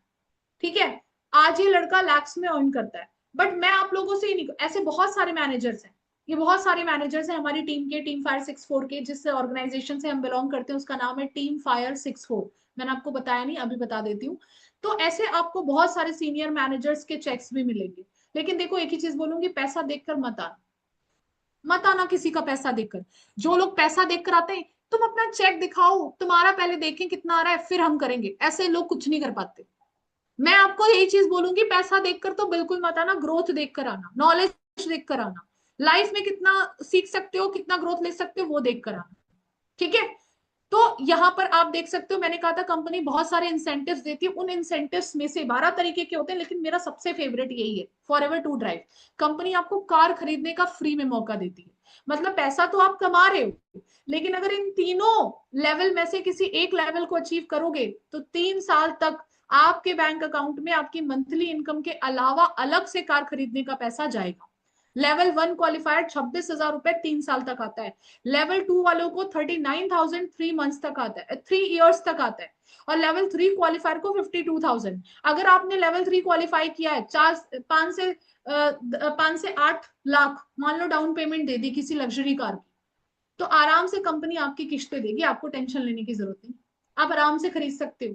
ठीक है। आज ये लड़का लैक्स में अर्न करता है। बट मैं आप लोगों से ही नहीं, ऐसे बहुत सारे मैनेजर्स हैं, ये बहुत सारे मैनेजर्स हैं हमारी टीम के, टीम फायर 64 के, जिस ऑर्गेनाइजेशन से हम बिलोंग करते हैं उसका नाम है टीम फायर 64। मैंने आपको बताया नहीं, अभी बता देती हूँ। तो ऐसे आपको बहुत सारे सीनियर मैनेजर्स के चेक्स भी मिलेंगे। लेकिन देखो, एक ही चीज बोलूंगी, पैसा देखकर मत आना, मत आना किसी का पैसा देखकर। जो लोग पैसा देखकर आते हैं, तुम अपना चेक दिखाओ, तुम्हारा पहले देखें कितना आ रहा है, फिर हम करेंगे। ऐसे लोग कुछ नहीं कर पाते। मैं आपको यही चीज बोलूंगी, पैसा देखकर तो बिल्कुल मत आना, ग्रोथ देखकर आना, नॉलेज देखकर आना, लाइफ में कितना सीख सकते हो, कितना ग्रोथ ले सकते हो, वो देखकर आना, ठीक है। तो यहाँ पर आप देख सकते हो, मैंने कहा था कंपनी बहुत सारे इंसेंटिव्स देती है, उन इंसेंटिव्स में से 12 तरीके के होते हैं, लेकिन मेरा सबसे फेवरेट यही है, forever to drive. Company आपको कार खरीदने का फ्री में मौका देती है। मतलब पैसा तो आप कमा रहे हो, लेकिन अगर इन तीनों लेवल में से किसी एक लेवल को अचीव करोगे, तो 3 साल तक आपके बैंक अकाउंट में आपकी मंथली इनकम के अलावा अलग से कार खरीदने का पैसा जाएगा। लेवल 1 क्वालिफायर 26,000 रुपए 3 साल तक आता है। लेवल 2 वालों को 39,000 3 मंथ्स तक आता है, 3 ईयर्स तक आता है। और लेवल 3 क्वालिफायर को 52,000। अगर आपने लेवल 3 क्वालिफाई किया है, 5 से 8 लाख मान लो डाउन पेमेंट दे दी किसी लग्जरी कार की, तो आराम से कंपनी आपकी किस्तें देगी, आपको टेंशन लेने की जरूरत नहीं, आप आराम से खरीद सकते हो,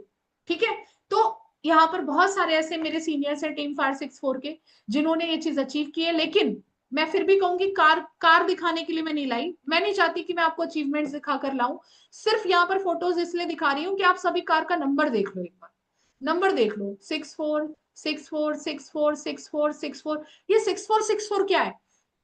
ठीक है। तो यहाँ पर बहुत सारे ऐसे मेरे सीनियर्स हैं टीम फायर 64 के, जिन्होंने ये चीज अचीव की है। लेकिन मैं फिर भी कहूंगी, कार कार दिखाने के लिए मैं नहीं लाई, मैं नहीं चाहती कि मैं आपको अचीवमेंट्स दिखाकर लाऊं। सिर्फ यहाँ पर फोटोज इसलिए दिखा रही हूँ कि आप सभी कार का नंबर देख लो, एक बार नंबर देख लो, 64 64 64 64 64। ये 64 64 क्या है?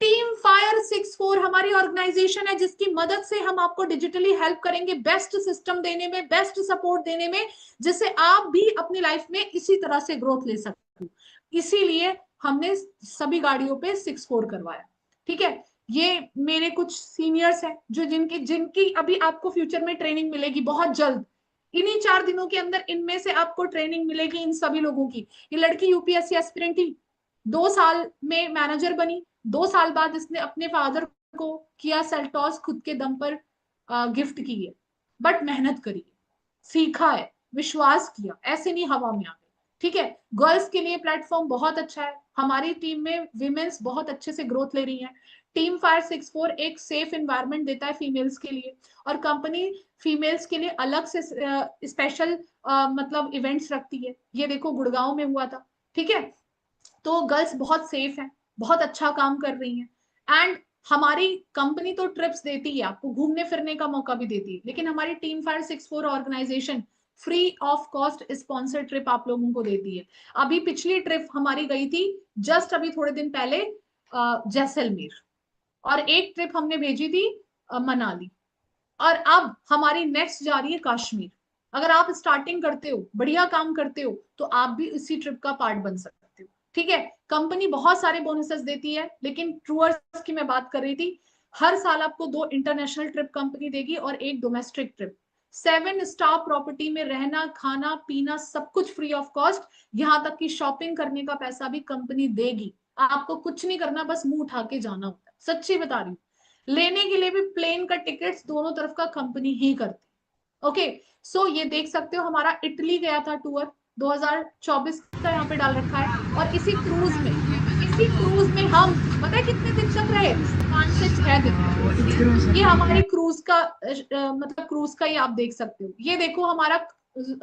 टीम फायर 64 हमारी ऑर्गेनाइजेशन है, जिसकी मदद से हम आपको डिजिटली हेल्प करेंगे, बेस्ट सिस्टम देने में, बेस्ट सपोर्ट देने में, जिससे आप भी अपनी लाइफ में इसी तरह से ग्रोथ ले सकते हो। इसीलिए हमने सभी गाड़ियों पे 64 करवाया, ठीक है। ये मेरे कुछ सीनियर्स हैं, जो जिनकी जिनकी अभी आपको फ्यूचर में ट्रेनिंग मिलेगी बहुत जल्द। इन्हीं 4 दिनों के अंदर इनमें से आपको ट्रेनिंग मिलेगी, इन सभी लोगों की। ये लड़की यूपीएससी एस्पिरेंट थी, 2 साल में मैनेजर बनी। 2 साल बाद इसने अपने फादर को किया सेल्टॉस, खुद के दम पर गिफ्ट की है। बट मेहनत करी, सीखा है, विश्वास किया, ऐसे नहीं हवा में आ गए, ठीक है। गर्ल्स के लिए प्लेटफॉर्म बहुत अच्छा है, हमारी टीम में विमेन्स बहुत अच्छे से ग्रोथ ले रही हैं। टीम फायर 64 एक सेफ एनवायरनमेंट देता है फीमेल्स के लिए, और कंपनी फीमेल्स के लिए अलग से स्पेशल मतलब इवेंट्स रखती है। ये देखो गुड़गांव में हुआ था, ठीक है। तो गर्ल्स बहुत सेफ है, बहुत अच्छा काम कर रही हैं। एंड हमारी कंपनी तो ट्रिप्स देती है, आपको घूमने फिरने का मौका भी देती है, लेकिन हमारी team fire 64 organisation free of cost sponsor trip आप लोगों को देती है। अभी पिछली ट्रिप हमारी गई थी जस्ट अभी थोड़े दिन पहले जैसलमेर, और एक ट्रिप हमने भेजी थी मनाली, और अब हमारी नेक्स्ट जा रही है कश्मीर। अगर आप स्टार्टिंग करते हो, बढ़िया काम करते हो, तो आप भी इसी ट्रिप का पार्ट बन सकते हो। ठीक है, कंपनी बहुत सारे बोनसेस देती है, लेकिन ट्रूअर्स की मैं बात कर रही थी, हर साल आपको 2 इंटरनेशनल ट्रिप कंपनी देगी और एक डोमेस्टिक ट्रिप। 7 स्टार प्रॉपर्टी में रहना खाना पीना सब कुछ फ्री ऑफ कॉस्ट, यहां तक कि शॉपिंग करने का पैसा भी कंपनी देगी। आपको कुछ नहीं करना, बस मुंह उठा के जाना होता है, सच्ची बता रही हूँ। लेने के लिए भी प्लेन का टिकट्स दोनों तरफ का कंपनी ही करती। ओके, सो ये देख सकते हो हमारा इटली गया था टूर 2024 का यहाँ पे डाल रखा है, और इसी क्रूज में हम पता है कितने दिन तक रहे, 5 से 6 दिन। ये हमारी क्रूज का मतलब क्रूज का ही आप देख सकते हो। ये देखो हमारा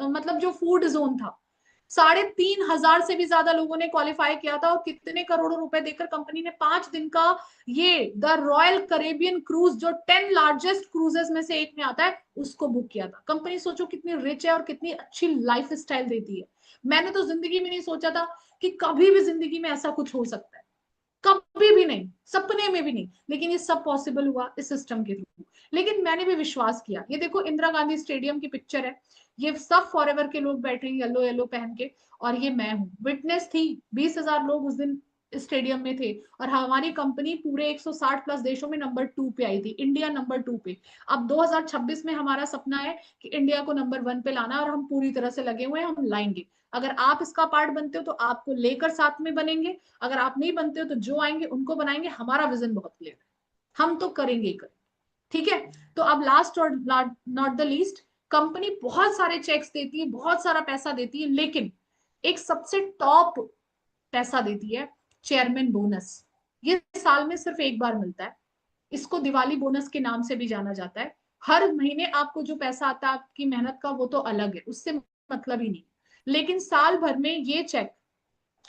मतलब जो फूड जोन था, 3,500 से भी ज्यादा लोगों ने क्वालिफाई किया था, और कितने करोड़ों रुपए देकर कंपनी ने 5 दिन का ये द रॉयल करेबियन क्रूज, जो 10 लार्जेस्ट क्रूजेस में से एक में आता है, उसको बुक किया था। कंपनी सोचो कितनी रिच है और कितनी अच्छी लाइफ स्टाइल देती है। मैंने तो जिंदगी में नहीं सोचा था कि कभी भी जिंदगी में ऐसा कुछ हो सकता है, कभी भी नहीं, सपने में भी नहीं, लेकिन ये सब पॉसिबल हुआ इस सिस्टम के थ्रू। लेकिन मैंने भी विश्वास किया। ये देखो इंदिरा गांधी स्टेडियम की पिक्चर है, ये सब फॉरएवर के लोग बैठे हैं येलो येलो पहन के, और ये मैं हूँ, विटनेस थी। 20,000 लोग उस दिन स्टेडियम में थे, और हमारी कंपनी पूरे 160 प्लस देशों में नंबर 2 पे आई थी, इंडिया नंबर 2 पे। अब 2026 में हमारा सपना है कि इंडिया को नंबर 1 पे लाना, और हम पूरी तरह से लगे हुए हैं, हम लाएंगे। अगर आप इसका पार्ट बनते हो तो आपको लेकर साथ में बनेंगे, अगर आप नहीं बनते हो तो जो आएंगे उनको बनाएंगे। हमारा विजन बहुत क्लियर है, हम तो करेंगे ही करेंगे। ठीक है, तो अब लास्ट और नॉट द लीस्ट, कंपनी बहुत सारे चेक्स देती है, बहुत सारा पैसा देती है, लेकिन एक सबसे टॉप पैसा देती है चेयरमैन बोनस। ये साल में सिर्फ एक बार मिलता है, इसको दिवाली बोनस के नाम से भी जाना जाता है। हर महीने आपको जो पैसा आता है आपकी मेहनत का, वो तो अलग है, उससे मतलब ही नहीं, लेकिन साल भर में ये चेक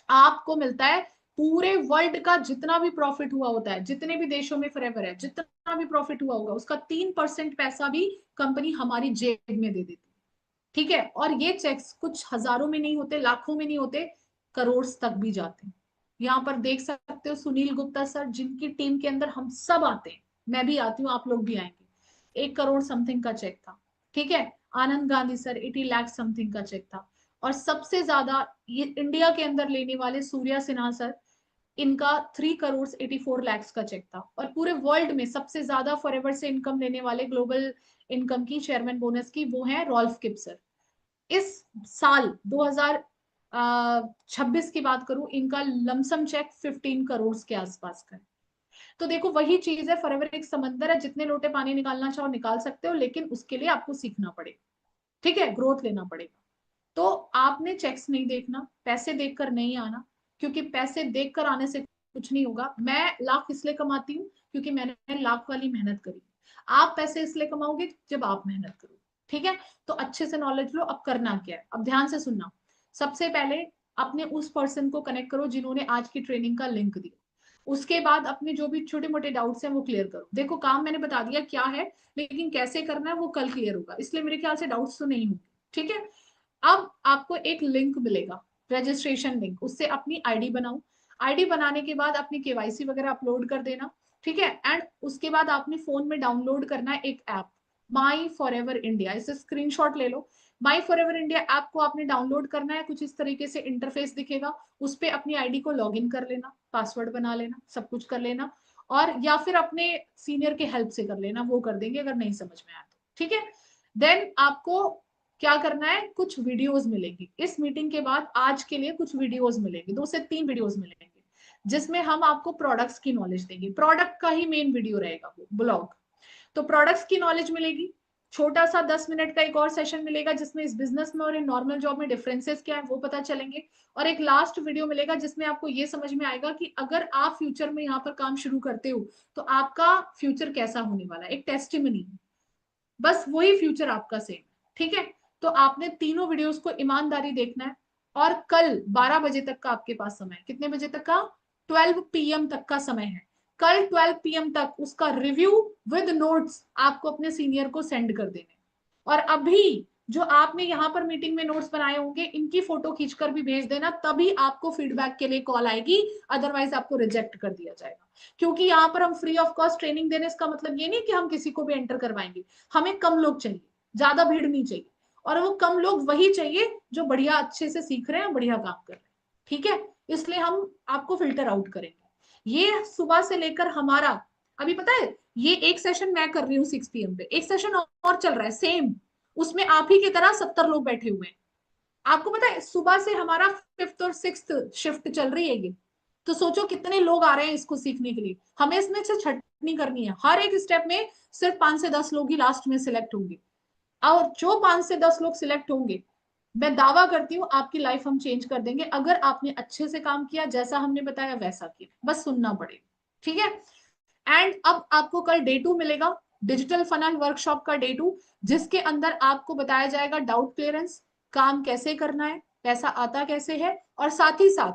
आपको मिलता है। पूरे वर्ल्ड का जितना भी प्रॉफिट हुआ होता है, जितने भी देशों में फॉरएवर है, जितना भी प्रॉफिट हुआ होगा, उसका 3% पैसा भी कंपनी हमारी जेब में दे देती है। ठीक है, और ये चेक्स कुछ हजारों में नहीं होते, लाखों में नहीं होते, करोड़ तक भी जाते हैं। यहाँ पर देख सकते हो सुनील गुप्ता सर, जिनकी टीम के अंदर हम सब आते हैं, मैं भी आती हूँ, आप लोग भी आएंगे, 1 करोड़ समथिंग का चेक था। ठीक है, आनंद गांधी सर 80 लाख समथिंग का चेक था। और सबसे ज्यादा ये इंडिया के अंदर लेने वाले सूर्या सिन्हा सर, इनका 3 करोड़ 84 लाख का चेक था। और पूरे वर्ल्ड में सबसे ज्यादा फॉरएवर से इनकम लेने वाले, ग्लोबल इनकम की, चेयरमैन बोनस की, वो है रॉल्फ किप्सर। इस साल 2026 की बात करूं, इनका लमसम चेक 15 करोड़ के आसपास का है। तो देखो वही चीज है, फॉरएवर एक समंदर है, जितने लोटे पानी निकालना चाहो निकाल सकते हो, लेकिन उसके लिए आपको सीखना पड़ेगा। ठीक है, ग्रोथ लेना पड़ेगा। तो आपने चेक्स नहीं देखना, पैसे देखकर नहीं आना, क्योंकि पैसे देखकर आने से कुछ नहीं होगा। मैं लाख इसलिए कमाती हूँ क्योंकि मैंने लाख वाली मेहनत करी। आप पैसे इसलिए कमाओगे जब आप मेहनत करो। ठीक है, तो अच्छे से नॉलेज लो। अब करना क्या है, अब ध्यान से सुनना। सबसे पहले अपने उस पर्सन को कनेक्ट करो जिन्होंने आज की ट्रेनिंग का लिंक दिया। उसके बाद अपने जो भी छोटे मोटे डाउट्स हैं वो क्लियर करो। देखो काम मैंने बता दिया क्या है, लेकिन कैसे करना है वो कल क्लियर होगा, इसलिए मेरे ख्याल से डाउट्स तो नहीं होंगे। ठीक है, अब आपको एक लिंक मिलेगा, रजिस्ट्रेशन लिंक, उससे अपनी आईडी बनाओ। आईडी बनाने के बाद अपनी केवाईसी वगैरह अपलोड कर देना। ठीक है, एंड उसके बाद आपने फोन में डाउनलोड करना है एक app, my forever India. इसे स्क्रीनशॉट ले लो। My forever India app को आपने डाउनलोड करना है, कुछ इस तरीके से इंटरफेस दिखेगा, उस पर अपनी आईडी को लॉग इन कर लेना, पासवर्ड बना लेना, सब कुछ कर लेना, और या फिर अपने सीनियर के हेल्प से कर लेना, वो कर देंगे अगर नहीं समझ में आया तो। ठीक है, देन आपको क्या करना है, कुछ वीडियोस मिलेंगी इस मीटिंग के बाद, आज के लिए कुछ वीडियोस मिलेंगे, 2 से 3 वीडियोस मिलेंगे, जिसमें हम आपको प्रोडक्ट्स की नॉलेज देंगे। प्रोडक्ट का ही मेन वीडियो रहेगा वो ब्लॉग। तो प्रोडक्ट्स की नॉलेज मिलेगी। छोटा सा 10 मिनट का एक और सेशन मिलेगा, जिसमें इस बिजनेस में और इन नॉर्मल जॉब में डिफरेंसेस क्या है वो पता चलेंगे। और एक लास्ट वीडियो मिलेगा जिसमें आपको ये समझ में आएगा कि अगर आप फ्यूचर में यहाँ पर काम शुरू करते हो तो आपका फ्यूचर कैसा होने वाला है, एक टेस्टिमनी। बस वही फ्यूचर आपका सेम। ठीक है, तो आपने तीनों वीडियोस को ईमानदारी देखना है। और कल 12 बजे तक का आपके पास समय है, कितने बजे तक का, 12 PM तक का समय है। कल 12 PM तक उसका रिव्यू विद नोट्स आपको अपने सीनियर को सेंड कर देने। और अभी जो आपने यहाँ पर मीटिंग में नोट्स बनाए होंगे इनकी फोटो खींचकर भी भेज देना, तभी आपको फीडबैक के लिए कॉल आएगी, अदरवाइज आपको रिजेक्ट कर दिया जाएगा। क्योंकि यहाँ पर हम फ्री ऑफ कॉस्ट ट्रेनिंग देने, इसका मतलब ये नहीं कि हम किसी को भी एंटर करवाएंगे, हमें कम लोग चाहिए, ज्यादा भीड़ नहीं चाहिए, और वो कम लोग वही चाहिए जो बढ़िया अच्छे से सीख रहे हैं, बढ़िया काम कर रहे हैं, ठीक है। इसलिए हम आपको फिल्टर आउट करेंगे। ये सुबह से लेकर हमारा, अभी पता है ये एक सेशन मैं कर रही हूँ 6 PM पे, एक सेशन और चल रहा है सेम, उसमें आप ही की तरह 70 लोग बैठे हुए हैं। आपको पता है सुबह से हमारा 5th और 6th शिफ्ट चल रही है ये, तो सोचो कितने लोग आ रहे हैं इसको सीखने के लिए। हमें इसमें से छटनी करनी है, हर एक स्टेप में सिर्फ 5 से 10 लोग ही लास्ट में सिलेक्ट होंगे, और जो 5 से 10 लोग सिलेक्ट होंगे, मैं दावा करती हूँ आपकी लाइफ हम चेंज कर देंगे, अगर आपने अच्छे से काम किया, जैसा हमने बताया वैसा किया, बस सुनना पड़ेगा, ठीक है। एंड अब आपको कल डे 2 मिलेगा, डिजिटल फनल वर्कशॉप का डे 2, जिसके अंदर आपको बताया जाएगा डाउट क्लियरेंस, काम कैसे करना है, पैसा आता कैसे है, और साथ ही साथ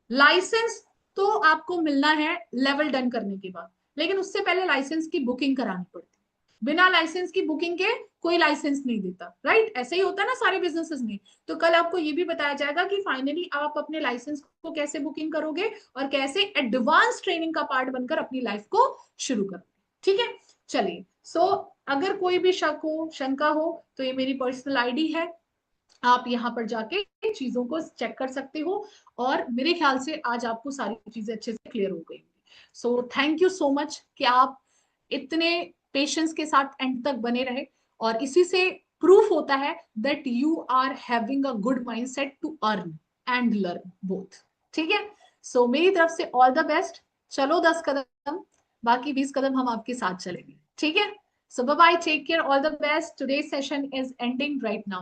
लाइसेंस तो आपको मिलना है लेवल डन करने के बाद, लेकिन उससे पहले लाइसेंस की बुकिंग करानी पड़ती है। बिना लाइसेंस की बुकिंग के कोई लाइसेंस नहीं देता, राइट, ऐसे ही होता है ना सारे बिजनेसेस में। तो कल आपको ये भी बताया जाएगा कि फाइनली आप अपने लाइसेंस को कैसे बुकिंग करोगे और कैसे एडवांस ट्रेनिंग का पार्ट बनकर अपनी लाइफ को शुरू करोगे, ठीक है। चलिए, सो अगर कोई भी शक हो, शंका हो, तो ये मेरी पर्सनल आईडी है, आप यहाँ पर जाके चीजों को चेक कर सकते हो। और मेरे ख्याल से आज आपको सारी चीजें अच्छे से क्लियर हो गई। So thank you so much कि आप इतने पेशेंस के साथ एंड तक बने रहे, और इसी से प्रूफ होता है that you are having a good mindset to earn and learn both, ठीक है। सो मेरी तरफ से ऑल द बेस्ट। चलो 10 कदम, बाकी 20 कदम हम आपके साथ चलेंगे, ठीक है। So bye bye, take care, all the best. Today session is ending right now.